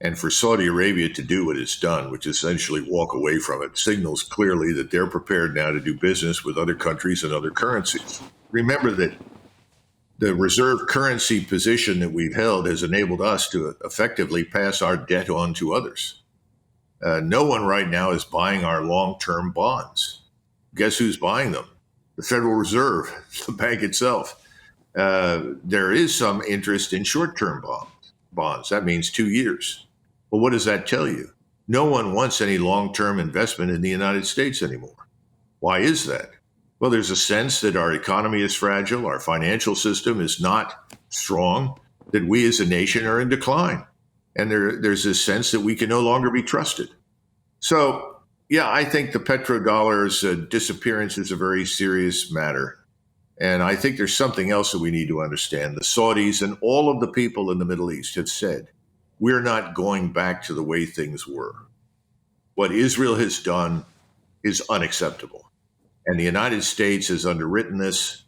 And for Saudi Arabia to do what it's done, which is essentially walk away from it, signals clearly that they're prepared now to do business with other countries and other currencies. Remember that the reserve currency position that we've held has enabled us to effectively pass our debt on to others. No one right now is buying our long-term bonds. Guess who's buying them? The Federal Reserve, the bank itself. There is some interest in short-term bonds. That means 2 years. Well, what does that tell you? No one wants any long-term investment in the United States anymore. Why is that? Well, there's a sense that our economy is fragile, our financial system is not strong, that we as a nation are in decline. And there's this sense that we can no longer be trusted. So, yeah, I think the petrodollar's disappearance is a very serious matter. And I think there's something else that we need to understand. The Saudis and all of the people in the Middle East have said, we're not going back to the way things were. What Israel has done is unacceptable. And the United States has underwritten this.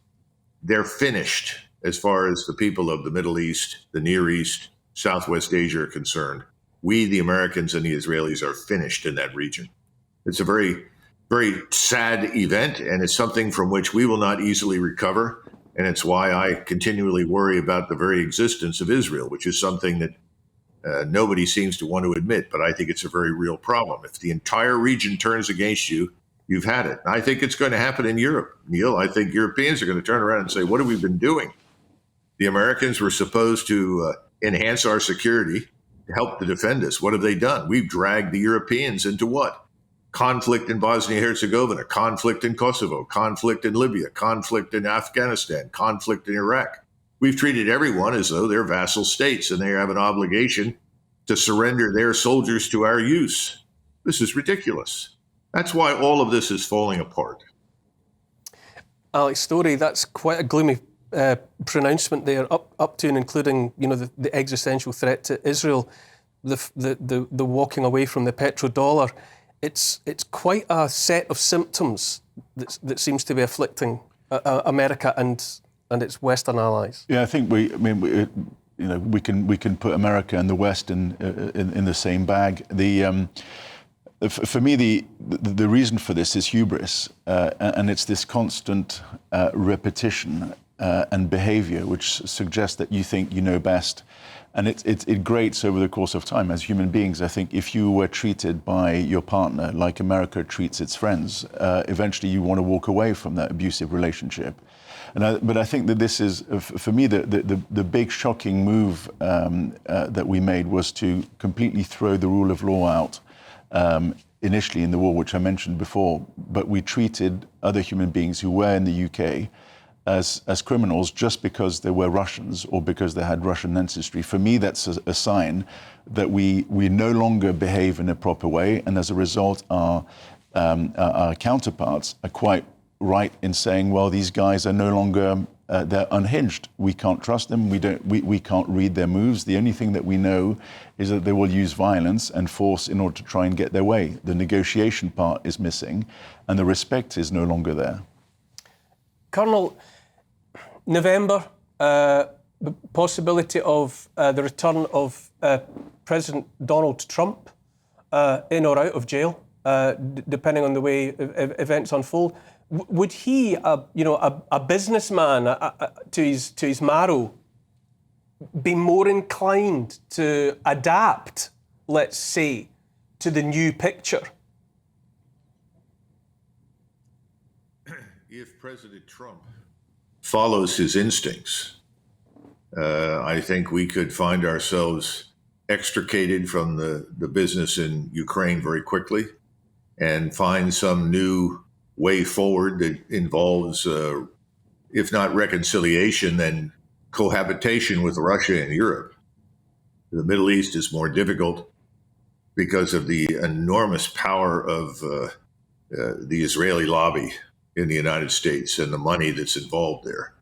They're finished as far as the people of the Middle East, the Near East, Southwest Asia are concerned. We, the Americans and the Israelis, are finished in that region. It's a very, very sad event, and it's something from which we will not easily recover. And it's why I continually worry about the very existence of Israel, which is something that nobody seems to want to admit, but I think it's a very real problem. If the entire region turns against you, you've had it. I think it's going to happen in Europe, Neil. I think Europeans are going to turn around and say, what have we been doing? The Americans were supposed to enhance our security to help to defend us. What have they done? We've dragged the Europeans into what? Conflict in Bosnia-Herzegovina, conflict in Kosovo, conflict in Libya, conflict in Afghanistan, conflict in Iraq. We've treated everyone as though they're vassal states and they have an obligation to surrender their soldiers to our use. This is ridiculous. That's why all of this is falling apart. Alex Storey, that's quite a gloomy pronouncement there, up to and including, the existential threat to Israel, the walking away from the petrodollar. It's quite a set of symptoms that seems to be afflicting America and its Western allies. Yeah, I think we can put America and the West in the same bag. For me, the reason for this is hubris, and it's this constant repetition and behavior, which suggests that you think you know best. And it grates over the course of time. As human beings, I think if you were treated by your partner like America treats its friends, eventually you want to walk away from that abusive relationship. But I think that this is, for me, the big shocking move that we made was to completely throw the rule of law out initially in the war, which I mentioned before. But we treated other human beings who were in the UK as criminals just because they were Russians or because they had Russian ancestry. For me, that's a sign that we no longer behave in a proper way, and as a result, our counterparts are quite right in saying, well, these guys are no longer they're unhinged. We can't trust them. We can't read their moves. The only thing that we know is that they will use violence and force in order to try and get their way. The negotiation part is missing, and the respect is no longer there. Colonel, November, the possibility of the return of President Donald Trump in or out of jail, depending on the way events unfold. Would he, a businessman to his marrow, be more inclined to adapt, let's say, to the new picture? If President Trump follows his instincts, I think we could find ourselves extricated from the business in Ukraine very quickly and find some new way forward that involves, if not reconciliation, then cohabitation with Russia and Europe. The Middle East is more difficult because of the enormous power of the Israeli lobby in the United States and the money that's involved there.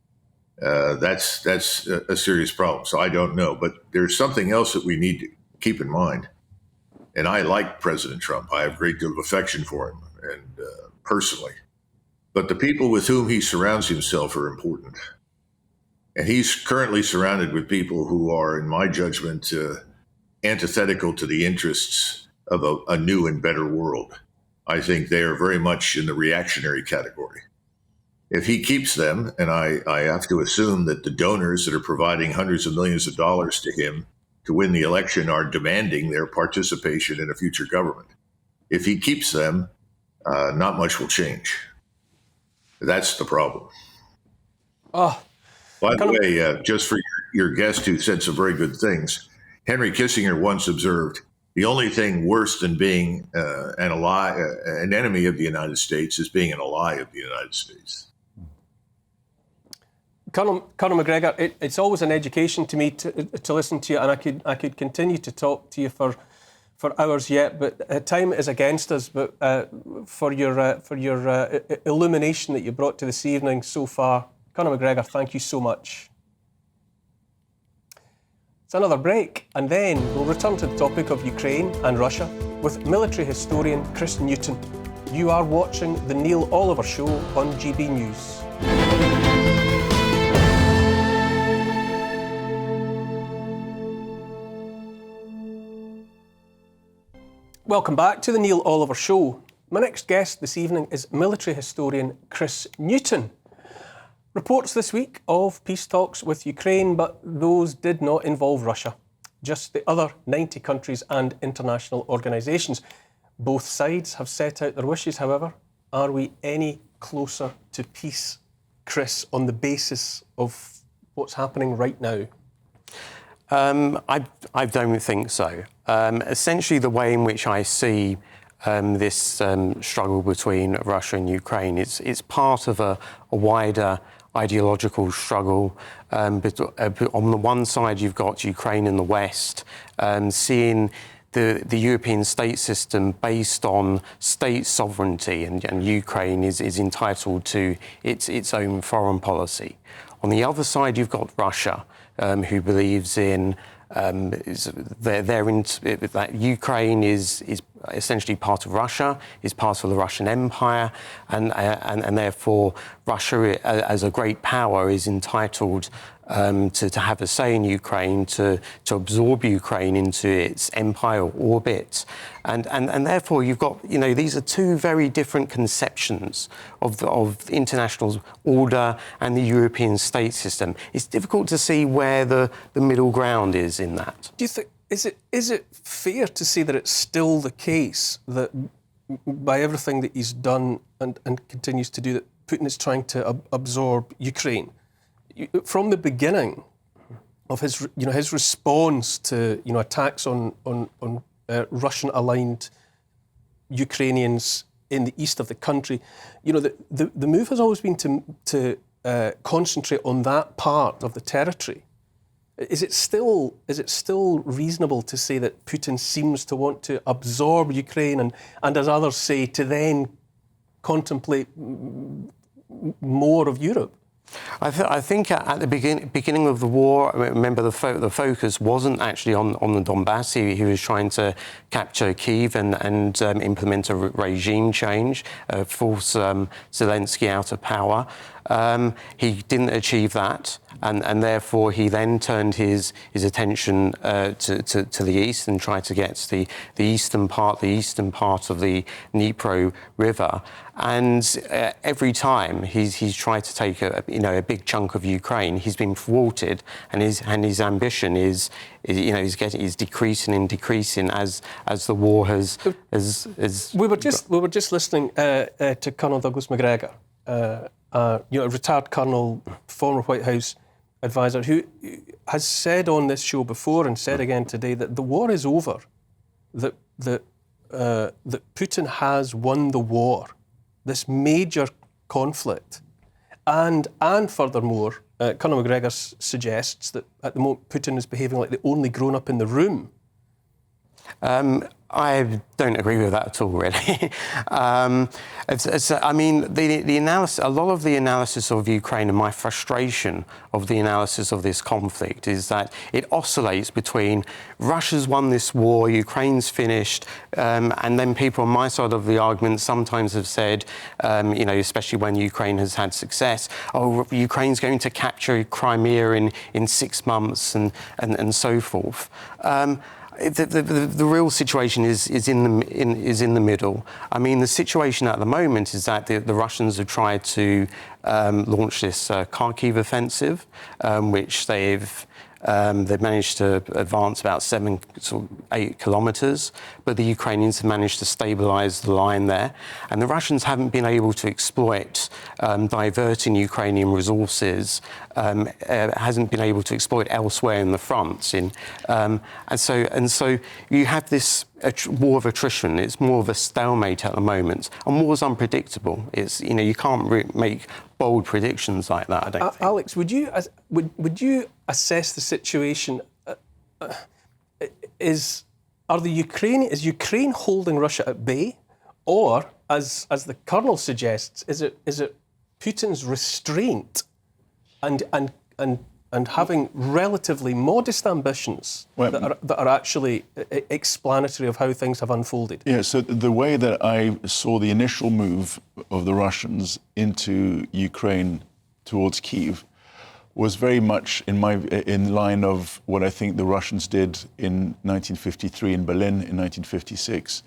That's a serious problem. So I don't know, but there's something else that we need to keep in mind. And I like President Trump. I have a great deal of affection for him, and personally. But the people with whom he surrounds himself are important. And he's currently surrounded with people who are, in my judgment, antithetical to the interests of a new and better world. I think they are very much in the reactionary category. If he keeps them, and I have to assume that the donors that are providing hundreds of millions of dollars to him to win the election are demanding their participation in a future government. If he keeps them, not much will change. That's the problem. Oh, by the way, just for your guest who said some very good things, Henry Kissinger once observed, the only thing worse than being an enemy of the United States is being an ally of the United States. Colonel McGregor, it's always an education to me to listen to you, and I could continue to talk to you for hours yet, but time is against us. But for your illumination that you brought to this evening so far, Colonel McGregor, thank you so much. It's another break, and then we'll return to the topic of Ukraine and Russia with military historian Chris Newton. You are watching The Neil Oliver Show on GB News. Welcome back to The Neil Oliver Show. My next guest this evening is military historian Chris Newton. Reports this week of peace talks with Ukraine, but those did not involve Russia, just the other 90 countries and international organisations. Both sides have set out their wishes, however. Are we any closer to peace, Chris, on the basis of what's happening right now? I don't think so. Essentially, the way in which I see this struggle between Russia and Ukraine, it's part of a wider ideological struggle. But on the one side, you've got Ukraine in the West, seeing the European state system based on state sovereignty, and Ukraine is entitled to its own foreign policy. On the other side, you've got Russia, who believes in that Ukraine is essentially part of Russia, is part of the Russian Empire, and therefore Russia, as a great power, is entitled to have a say in Ukraine, to absorb Ukraine into its empire orbit. And therefore you've got, these are two very different conceptions of international order and the European state system. It's difficult to see where the middle ground is in that. Do you think, is it fair to say that it's still the case that by everything that he's done and continues to do, that Putin is trying to absorb Ukraine? From the beginning of his response to attacks on Russian-aligned Ukrainians in the east of the country, the move has always been to concentrate on that part of the territory. Is it still reasonable to say that Putin seems to want to absorb Ukraine and as others say, to then contemplate more of Europe? I think at the beginning of the war, remember the focus wasn't actually on the Donbass. He was trying to capture Kyiv and implement a regime change, force Zelensky out of power. He didn't achieve that, and therefore he then turned his attention to the east and tried to get to the eastern part of the Dnipro River. And every time he's tried to take a big chunk of Ukraine, he's been thwarted, and his ambition is decreasing as the war has. We were just listening to Colonel Douglas Macgregor, a retired colonel, former White House advisor, who has said on this show before and said again today that the war is over, that Putin has won the war, this major conflict, and furthermore, Colonel Macgregor suggests that at the moment Putin is behaving like the only grown-up in the room. I don't agree with that at all, really. The analysis, a lot of the analysis of Ukraine and my frustration of the analysis of this conflict is that it oscillates between Russia's won this war, Ukraine's finished, and then people on my side of the argument sometimes have said, especially when Ukraine has had success, Ukraine's going to capture Crimea in 6 months and so forth. The real situation is in the middle. I mean, the situation at the moment is that the Russians have tried to launch this Kharkiv offensive, which they've managed to advance about 8 kilometres, but the Ukrainians have managed to stabilise the line there. And the Russians haven't been able to exploit diverting Ukrainian resources, hasn't been able to exploit elsewhere in the front. And so you have this war of attrition. It's more of a stalemate at the moment. And war's unpredictable. It's, you can't make bold predictions like that, I don't think. Alex, would you assess the situation? Is Ukraine holding Russia at bay, or as the Colonel suggests, is it Putin's restraint and having relatively modest ambitions that are actually explanatory of how things have unfolded? Yeah, so the way that I saw the initial move of the Russians into Ukraine towards Kyiv was very much in line of what I think the Russians did in 1953 in Berlin, in 1956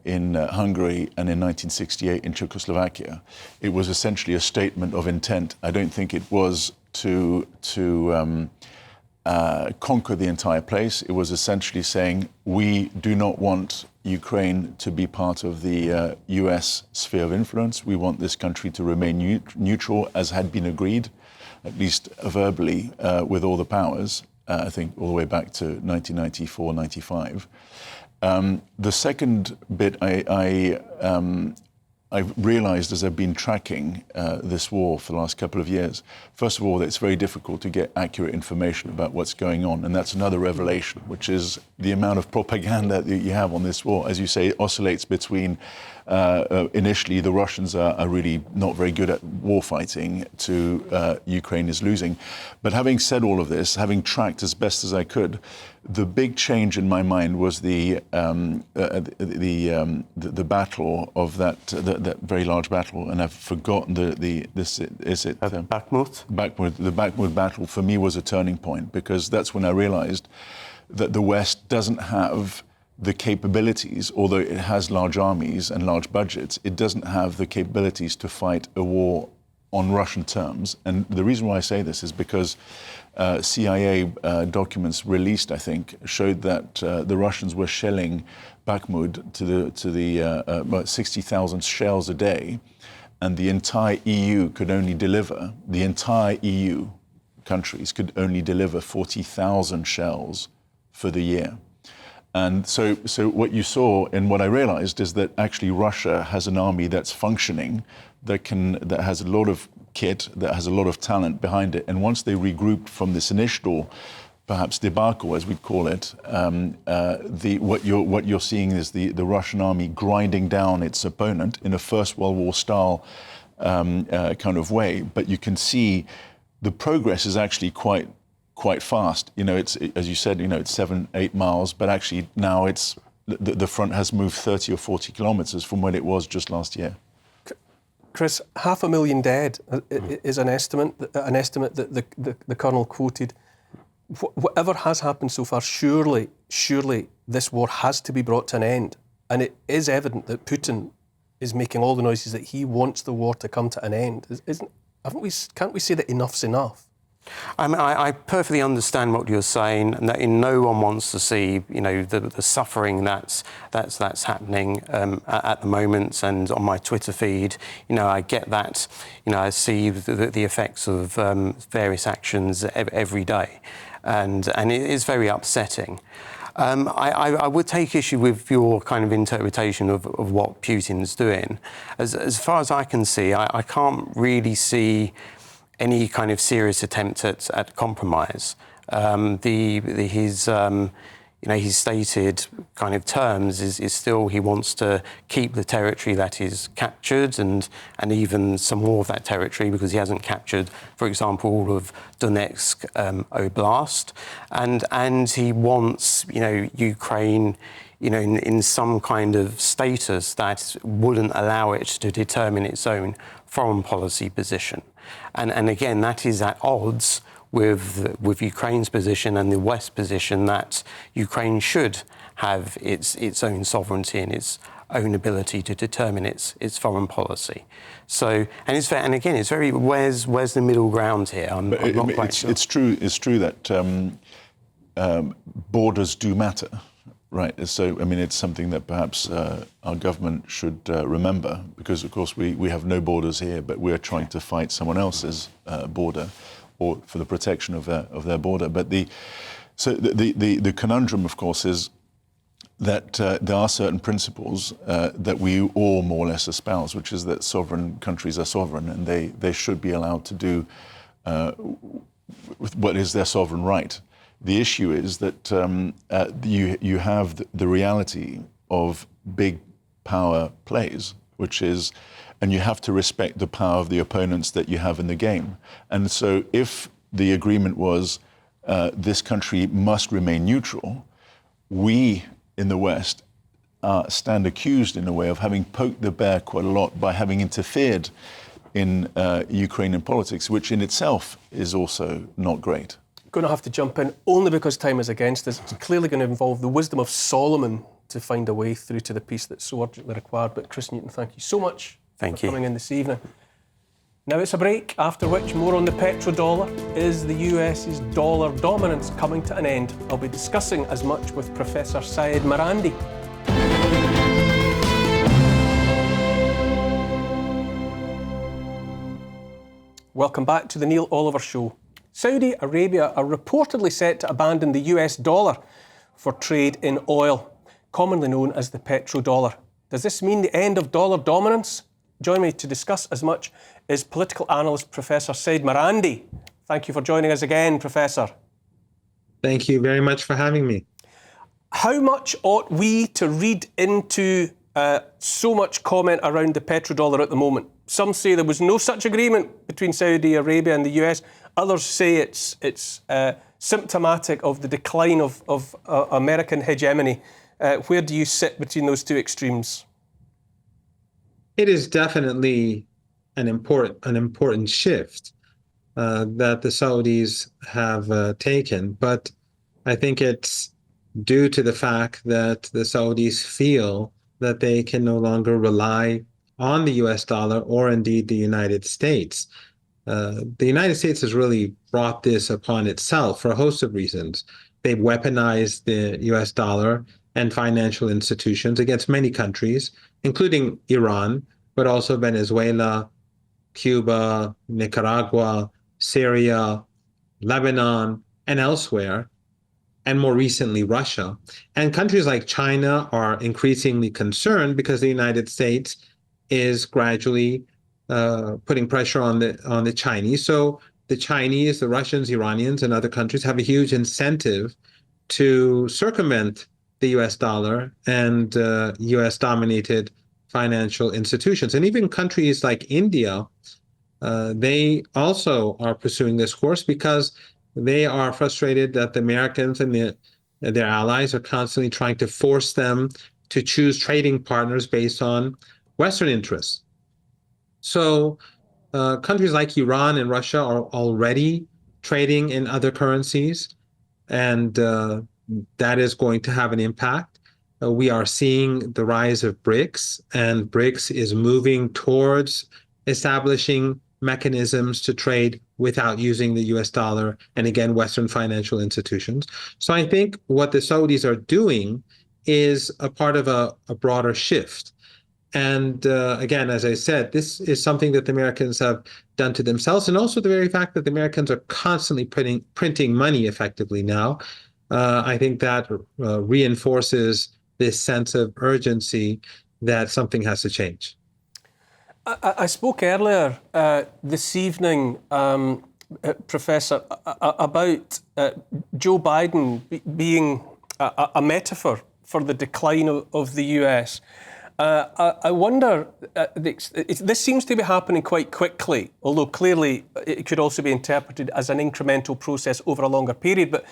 in Hungary, and in 1968 in Czechoslovakia. It was essentially a statement of intent. I don't think it was to conquer the entire place. It was essentially saying, we do not want Ukraine to be part of the US sphere of influence. We want this country to remain neutral, as had been agreed, at least verbally, with all the powers, I think all the way back to 1994, 95. The second bit I've realized as I've been tracking this war for the last couple of years, first of all, that it's very difficult to get accurate information about what's going on. And that's another revelation, which is the amount of propaganda that you have on this war. As you say, it oscillates between initially the Russians are really not very good at war fighting, to Ukraine is losing. But having said all of this, having tracked as best as I could, the big change in my mind was the battle of that very large battle, and I've forgotten Bakhmut? Bakhmut. The Bakhmut battle for me was a turning point, because that's when I realized that the West doesn't have the capabilities, although it has large armies and large budgets, it doesn't have the capabilities to fight a war on Russian terms. And the reason why I say this is because CIA documents released, I think, showed that the Russians were shelling Bakhmut to the about 60,000 shells a day, and the entire EU could only deliver, the entire EU countries could only deliver 40,000 shells for the year. And so what you saw, and what I realized, is that actually Russia has an army that's functioning, that has a lot of kit, that has a lot of talent behind it. And once they regrouped from this initial, perhaps debacle, as we'd call it, what you're seeing is the Russian army grinding down its opponent in a First World War style kind of way. But you can see the progress is actually quite fast. You know, it's, as you said, you know, it's 7-8 miles, but actually now it's the front has moved 30 or 40 kilometers from when it was just last year. Chris, 500,000 dead is an estimate that the Colonel quoted. Whatever has happened so far, surely this war has to be brought to an end. And it is evident that Putin is making all the noises that he wants the war to come to an end. Can't we say that enough's enough? I mean, I perfectly understand what you're saying, and that no one wants to see, you know, the suffering that's happening at the moment. And on my Twitter feed, you know, I get that. You know, I see the effects of various actions every day, and it is very upsetting. I would take issue with your kind of interpretation of what Putin's doing. As far as I can see, I can't really see any kind of serious attempt at compromise. His stated kind of terms is still he wants to keep the territory that is captured and even some more of that territory, because he hasn't captured, for example, all of Donetsk Oblast, and he wants, you know, Ukraine, you know, in some kind of status that wouldn't allow it to determine its own foreign policy position. And again, that is at odds with Ukraine's position and the West's position that Ukraine should have its own sovereignty and its own ability to determine its foreign policy. So, and again, it's very, where's the middle ground here? I'm not quite sure. It's true that borders do matter. Right. So, I mean, it's something that perhaps our government should remember, because, of course, we have no borders here, but we're trying to fight someone else's border, or for the protection of their border. But the conundrum, of course, is that there are certain principles that we all more or less espouse, which is that sovereign countries are sovereign, and they should be allowed to do what is their sovereign right. The issue is that you have the reality of big power plays, which is, and you have to respect the power of the opponents that you have in the game. And so if the agreement was this country must remain neutral, we in the West stand accused in a way of having poked the bear quite a lot by having interfered in Ukrainian politics, which in itself is also not great. Going to have to jump in only because time is against us. It's clearly going to involve the wisdom of Solomon to find a way through to the peace that's so urgently required. But Chris Newton, thank you so much for coming in this evening. Now it's a break, after which more on the petrodollar. Is the US's dollar dominance coming to an end? I'll be discussing as much with Professor Syed Marandi. Welcome back to the Neil Oliver Show. Saudi Arabia are reportedly set to abandon the US dollar for trade in oil, commonly known as the petrodollar. Does this mean the end of dollar dominance? Join me to discuss as much is political analyst Professor Syed Marandi. Thank you for joining us again, Professor. Thank you very much for having me. How much ought we to read into So much comment around the petrodollar at the moment. Some say there was no such agreement between Saudi Arabia and the US. Others say it's symptomatic of the decline of American hegemony. Where do you sit between those two extremes? It is definitely an important shift that the Saudis have taken, but I think it's due to the fact that the Saudis feel that they can no longer rely on the US dollar or indeed the United States. The United States has really brought this upon itself for a host of reasons. They've weaponized the US dollar and financial institutions against many countries, including Iran, but also Venezuela, Cuba, Nicaragua, Syria, Lebanon, and elsewhere, and more recently, Russia. And countries like China are increasingly concerned because the United States is gradually putting pressure on the Chinese. So the Chinese, the Russians, Iranians, and other countries have a huge incentive to circumvent the US dollar and US-dominated financial institutions. And even countries like India, they also are pursuing this course because they are frustrated that the Americans and their allies are constantly trying to force them to choose trading partners based on Western interests. So countries like Iran and Russia are already trading in other currencies, and that is going to have an impact. We are seeing the rise of BRICS, and BRICS is moving towards establishing mechanisms to trade without using the US dollar and, again, Western financial institutions. So I think what the Saudis are doing is a part of a broader shift. And again, as I said, this is something that the Americans have done to themselves, and also the very fact that the Americans are constantly printing money effectively now. I think that reinforces this sense of urgency that something has to change. I spoke earlier this evening, Professor, about Joe Biden being a metaphor for the decline of the US. I wonder, this seems to be happening quite quickly, although clearly it could also be interpreted as an incremental process over a longer period. But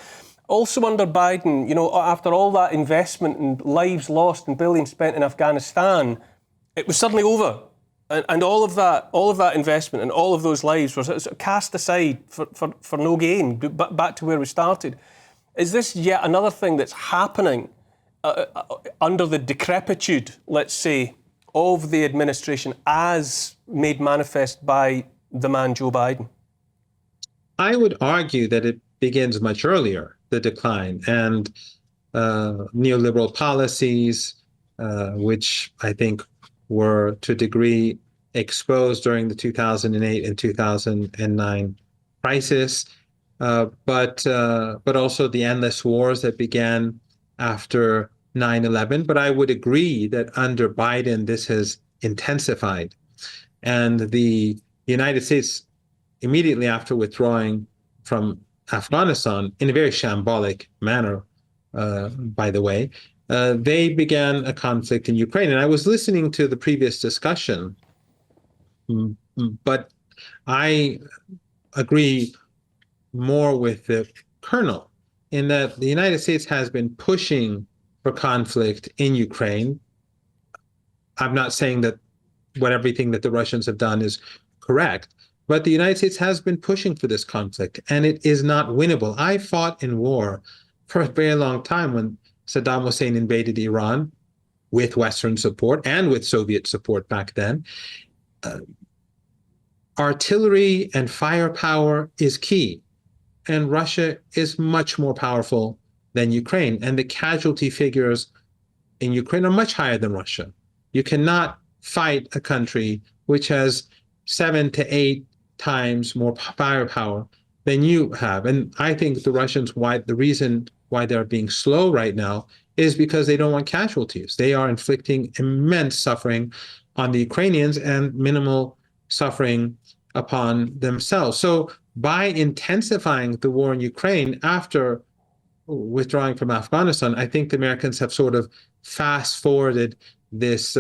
also under Biden, after all that investment and lives lost and billions spent in Afghanistan, it was suddenly over. And all of that investment and all of those lives were sort of cast aside for no gain, but back to where we started. Is this yet another thing that's happening under the decrepitude, let's say, of the administration as made manifest by the man Joe Biden? I would argue that it begins much earlier, the decline, and neoliberal policies, which I think were to a degree exposed during the 2008 and 2009 crisis, but also the endless wars that began after 9/11. But I would agree that under Biden, this has intensified. And the United States, immediately after withdrawing from Afghanistan, in a very shambolic manner, by the way, they began a conflict in Ukraine. And I was listening to the previous discussion, but I agree more with the Colonel in that the United States has been pushing for conflict in Ukraine. I'm not saying that everything that the Russians have done is correct, but the United States has been pushing for this conflict, and it is not winnable. I fought in war for a very long time when Saddam Hussein invaded Iran with Western support and with Soviet support back then. Artillery and firepower is key, and Russia is much more powerful than Ukraine, and the casualty figures in Ukraine are much higher than Russia. You cannot fight a country which has 7 to 8 times more firepower than you have. And I think the Russians, the reason why they're being slow right now is because they don't want casualties. They are inflicting immense suffering on the Ukrainians and minimal suffering upon themselves. So by intensifying the war in Ukraine after withdrawing from Afghanistan, I think the Americans have sort of fast-forwarded this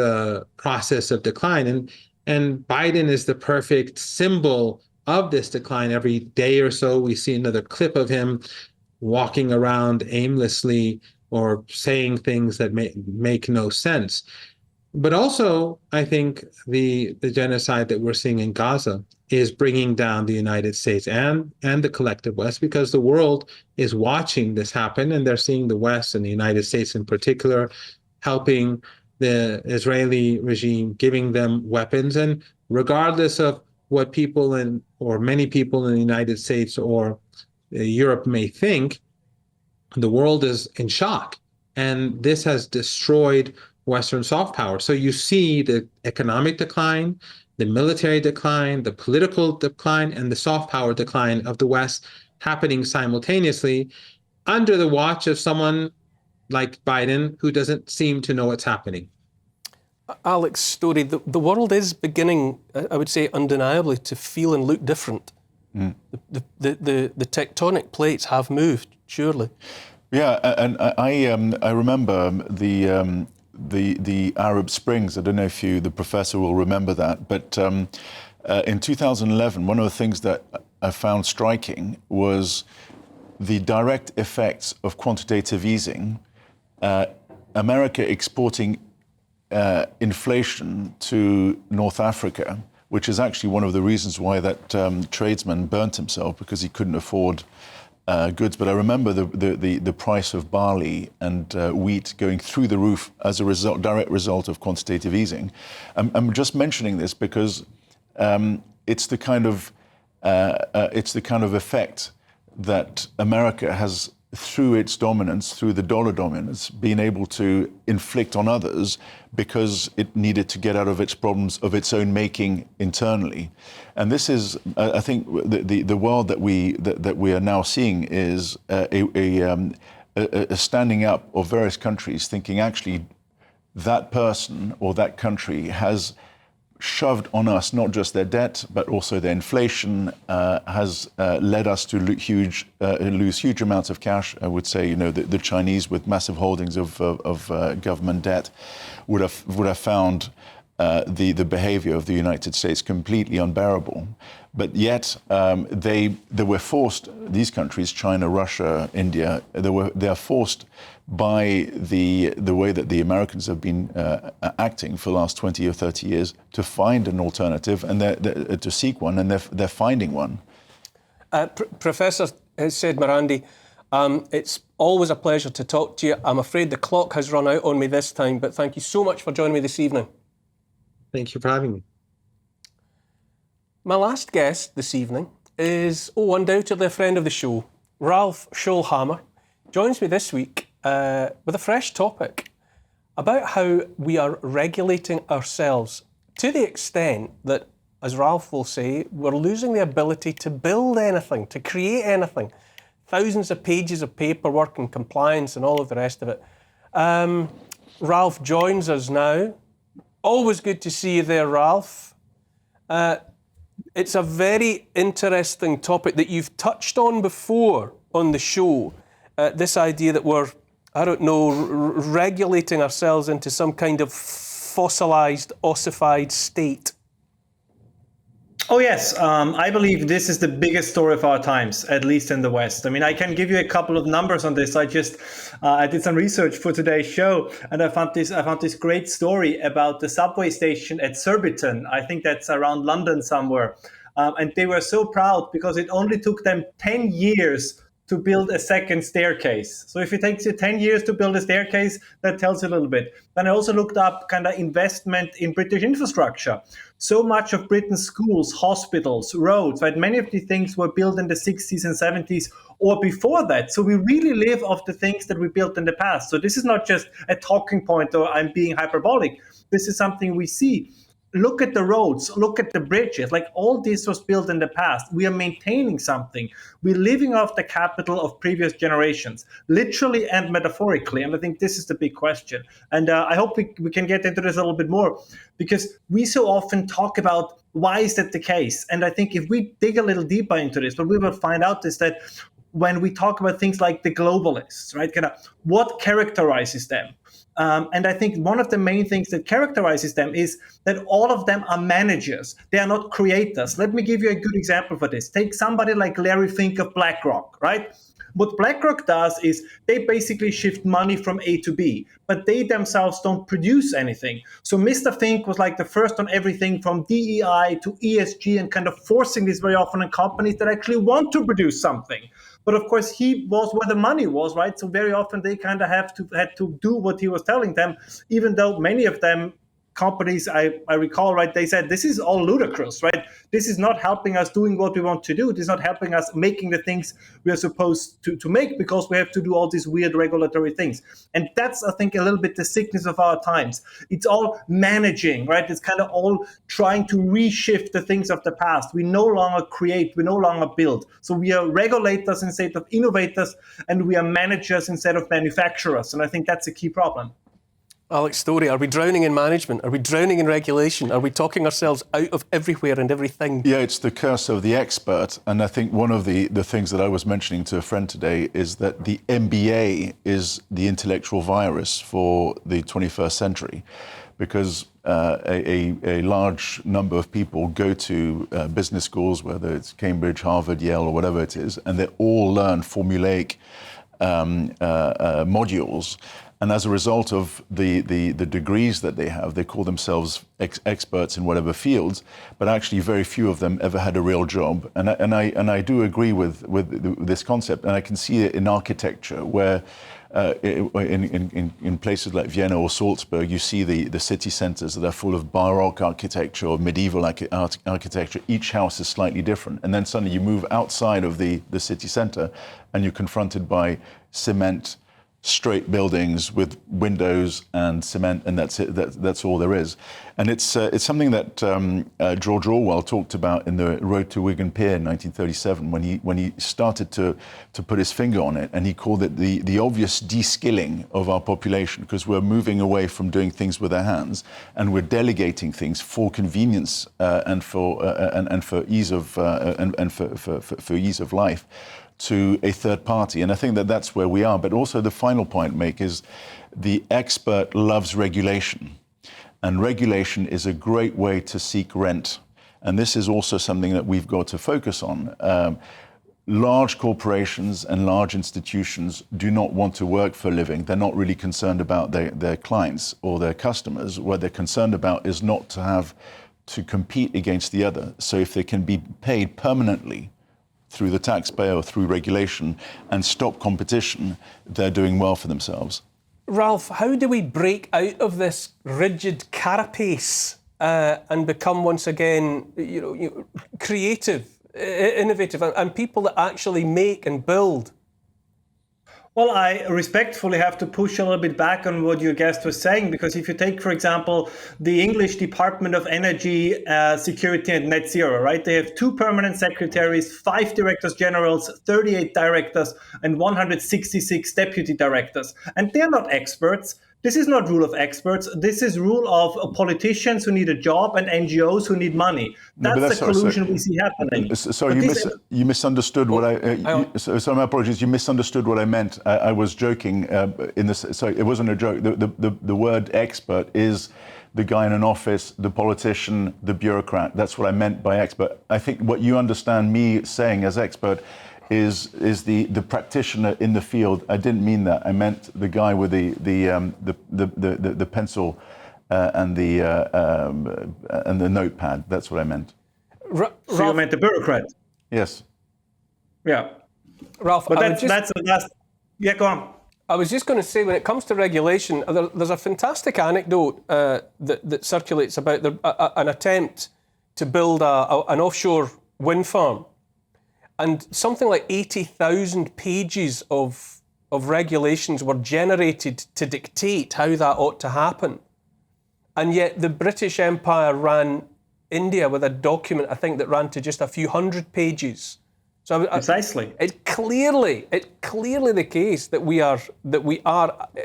process of decline. And Biden is the perfect symbol of this decline. Every day or so, we see another clip of him walking around aimlessly or saying things that make no sense. But also, I think the genocide that we're seeing in Gaza is bringing down the United States and the collective West, because the world is watching this happen, and they're seeing the West and the United States in particular helping the Israeli regime, giving them weapons. And regardless of what people or many people in the United States or Europe may think, the world is in shock. And this has destroyed Western soft power. So you see the economic decline, the military decline, the political decline, and the soft power decline of the West happening simultaneously under the watch of someone like Biden, who doesn't seem to know what's happening. Alex Story, the world is beginning, I would say, undeniably to feel and look different. The tectonic plates have moved, surely. Yeah, and I remember the Arab Springs. I don't know if the professor will remember that, but in 2011, one of the things that I found striking was the direct effects of quantitative easing. America exporting inflation to North Africa, which is actually one of the reasons why that tradesman burnt himself, because he couldn't afford goods. But I remember the price of barley and wheat going through the roof as a direct result of quantitative easing. I'm just mentioning this because it's the kind of effect that America has, through its dominance, through the dollar dominance, been able to inflict on others because it needed to get out of its problems of its own making internally. And this is, I think, the world that we are now seeing is a standing up of various countries thinking, actually, that person or that country has shoved on us not just their debt, but also their inflation, has led us to lose huge amounts of cash. I would say, the Chinese, with massive holdings of government debt, would have found the behavior of the United States completely unbearable. But yet they were forced, these countries, China, Russia, India, they are forced by the way that the Americans have been acting for the last 20 or 30 years to find an alternative and to seek one, and they're finding one. Professor Said Marandi, it's always a pleasure to talk to you. I'm afraid the clock has run out on me this time, but thank you so much for joining me this evening. Thank you for having me. My last guest this evening is, undoubtedly a friend of the show. Ralph Schulhammer joins me this week with a fresh topic about how we are regulating ourselves to the extent that, as Ralph will say, we're losing the ability to build anything, to create anything. Thousands of pages of paperwork and compliance and all of the rest of it. Ralph joins us now. Always good to see you there, Ralph. It's a very interesting topic that you've touched on before on the show. This idea that we're, regulating ourselves into some kind of fossilized, ossified state. Oh, yes. I believe this is the biggest story of our times, at least in the West. I mean, I can give you a couple of numbers on this. I did some research for today's show, and I found this great story about the subway station at Surbiton. I think that's around London somewhere. And they were so proud because it only took them 10 years to build a second staircase. So if it takes you 10 years to build a staircase, that tells you a little bit. Then I also looked up kind of investment in British infrastructure. So much of Britain's schools, hospitals, roads, right? Many of the things were built in the 60s and 70s or before that. So we really live off the things that we built in the past. So this is not just a talking point or I'm being hyperbolic. This is something we see. Look at the roads, look at the bridges, like all this was built in the past. We are maintaining something. We're living off the capital of previous generations, literally and metaphorically. And I think this is the big question. And I hope we can get into this a little bit more, because we so often talk about why is that the case? And I think if we dig a little deeper into this, what we will find out is that when we talk about things like the globalists, right, kind of what characterizes them? And I think one of the main things that characterizes them is that all of them are managers. They are not creators. Let me give you a good example for this. Take somebody like Larry Fink of BlackRock, right? What BlackRock does is they basically shift money from A to B, but they themselves don't produce anything. So Mr. Fink was like the first on everything from DEI to ESG and kind of forcing this very often on companies that actually want to produce something. But of course, he was where the money was, right? So very often they kind of had to do what he was telling them, even though many of them companies I recall, right, they said, this is all ludicrous, right? This is not helping us doing what we want to do. This is not helping us making the things we are supposed to make, because we have to do all these weird regulatory things. And that's, I think, a little bit the sickness of our times. It's all managing, right? It's kind of all trying to reshift the things of the past. We no longer create, we no longer build. So we are regulators instead of innovators, and we are managers instead of manufacturers. And I think that's a key problem. Alex Story, are we drowning in management? Are we drowning in regulation? Are we talking ourselves out of everywhere and everything? Yeah, it's the curse of the expert. And I think one of the things that I was mentioning to a friend today is that the MBA is the intellectual virus for the 21st century, because a large number of people go to business schools, whether it's Cambridge, Harvard, Yale, or whatever it is, and they all learn formulaic modules. And as a result of the degrees that they have, they call themselves experts in whatever fields, but actually very few of them ever had a real job. And I do agree with this concept, and I can see it in architecture, where in places like Vienna or Salzburg, you see the city centers that are full of Baroque architecture or medieval architecture. Each house is slightly different. And then suddenly you move outside of the city center and you're confronted by cement, straight buildings with windows and cement, and that's it. That's all there is. And it's something that George Orwell talked about in The Road to Wigan Pier in 1937, when he started to put his finger on it, and he called it the obvious de-skilling of our population, because we're moving away from doing things with our hands, and we're delegating things for convenience and for ease of life to a third party. And I think that that's where we are. But also the final point to make is the expert loves regulation. And regulation is a great way to seek rent. And this is also something that we've got to focus on. Large corporations and large institutions do not want to work for a living. They're not really concerned about their clients or their customers. What they're concerned about is not to have to compete against the other. So if they can be paid permanently through the taxpayer or through regulation and stop competition, they're doing well for themselves. Ralph, how do we break out of this rigid carapace and become once again, creative, innovative, and people that actually make and build? Well, I respectfully have to push a little bit back on what your guest was saying, because if you take, for example, the English Department of Energy, Security and Net Zero, right? They have 2 permanent secretaries, 5 directors generals, 38 directors, and 166 deputy directors. And they're not experts. This is not rule of experts. This is rule of politicians who need a job and NGOs who need money. That's the collusion we see happening. Sorry, you misunderstood what so my apologies. You misunderstood what I meant. I was joking in this. Sorry, it wasn't a joke. The word expert is the guy in an office, the politician, the bureaucrat. That's what I meant by expert. I think what you understand me saying as expert is the practitioner in the field. I didn't mean that. I meant the guy with the pencil and the notepad. That's what I meant. So you meant the bureaucrat? Yes. Yeah. Ralph, but that's the last. Yeah, go on. I was just going to say, when it comes to regulation, there's a fantastic anecdote that circulates about an attempt to build an offshore wind farm. And something like 80,000 pages of regulations were generated to dictate how that ought to happen. And yet the British Empire ran India with a document, I think, that ran to just a few hundred pages. So precisely, it's clearly the case that we are,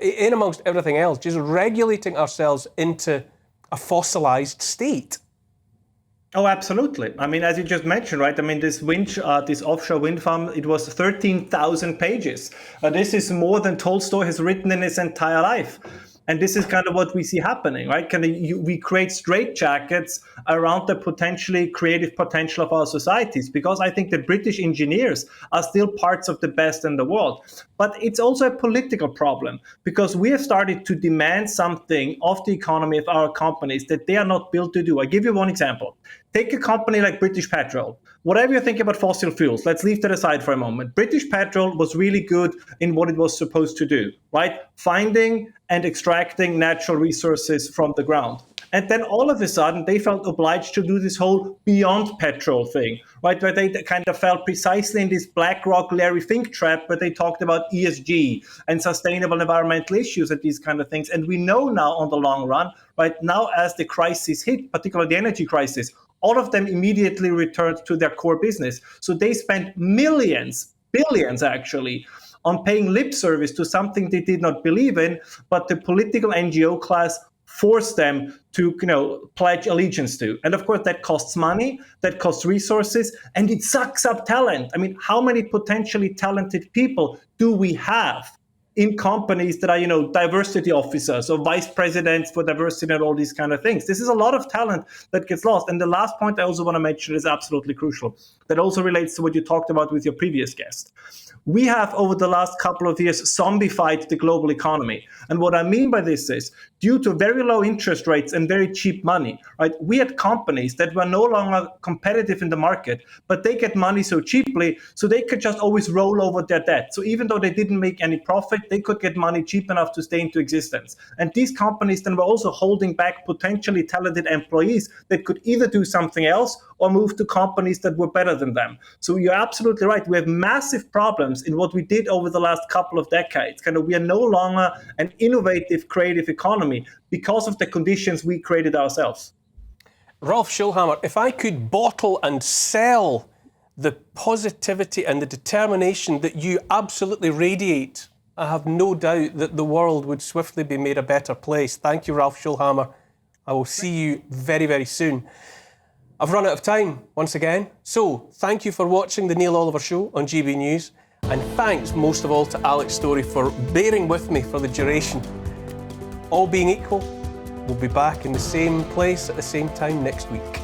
in amongst everything else, just regulating ourselves into a fossilized state. Oh, absolutely. I mean, as you just mentioned, right? I mean, this offshore wind farm, it was 13,000 pages. This is more than Tolstoy has written in his entire life. And this is kind of what we see happening, right? We create straitjackets around the potentially creative potential of our societies, because I think the British engineers are still parts of the best in the world. But it's also a political problem, because we have started to demand something of the economy of our companies that they are not built to do. I give you one example. Take a company like British Petrol. Whatever you think about fossil fuels, let's leave that aside for a moment. British Petrol was really good in what it was supposed to do, right? Finding and extracting natural resources from the ground. And then all of a sudden, they felt obliged to do this whole beyond petrol thing, right? Where they kind of fell precisely in this BlackRock Larry Fink trap, where they talked about ESG and sustainable environmental issues and these kind of things. And we know now on the long run, right now as the crisis hit, particularly the energy crisis, all of them immediately returned to their core business. So they spent millions, billions actually, on paying lip service to something they did not believe in, but the political NGO class forced them to, pledge allegiance to. And of course, that costs money, that costs resources, and it sucks up talent. I mean, how many potentially talented people do we have in companies that are, diversity officers or vice presidents for diversity and all these kind of things? This is a lot of talent that gets lost. And the last point I also want to mention is absolutely crucial. That also relates to what you talked about with your previous guest. We have, over the last couple of years, zombified the global economy. And what I mean by this is, due to very low interest rates and very cheap money, right? We had companies that were no longer competitive in the market, but they get money so cheaply, so they could just always roll over their debt. So even though they didn't make any profit, they could get money cheap enough to stay into existence. And these companies then were also holding back potentially talented employees that could either do something else or move to companies that were better than them. So you're absolutely right. We have massive problems in what we did over the last couple of decades. We are no longer an innovative, creative economy because of the conditions we created ourselves. Ralph Schulhammer, if I could bottle and sell the positivity and the determination that you absolutely radiate, I have no doubt that the world would swiftly be made a better place. Thank you, Ralph Schulhammer. I will see you very, very soon. I've run out of time once again. So thank you for watching the Neil Oliver Show on GB News. And thanks most of all to Alex Story for bearing with me for the duration. All being equal, we'll be back in the same place at the same time next week.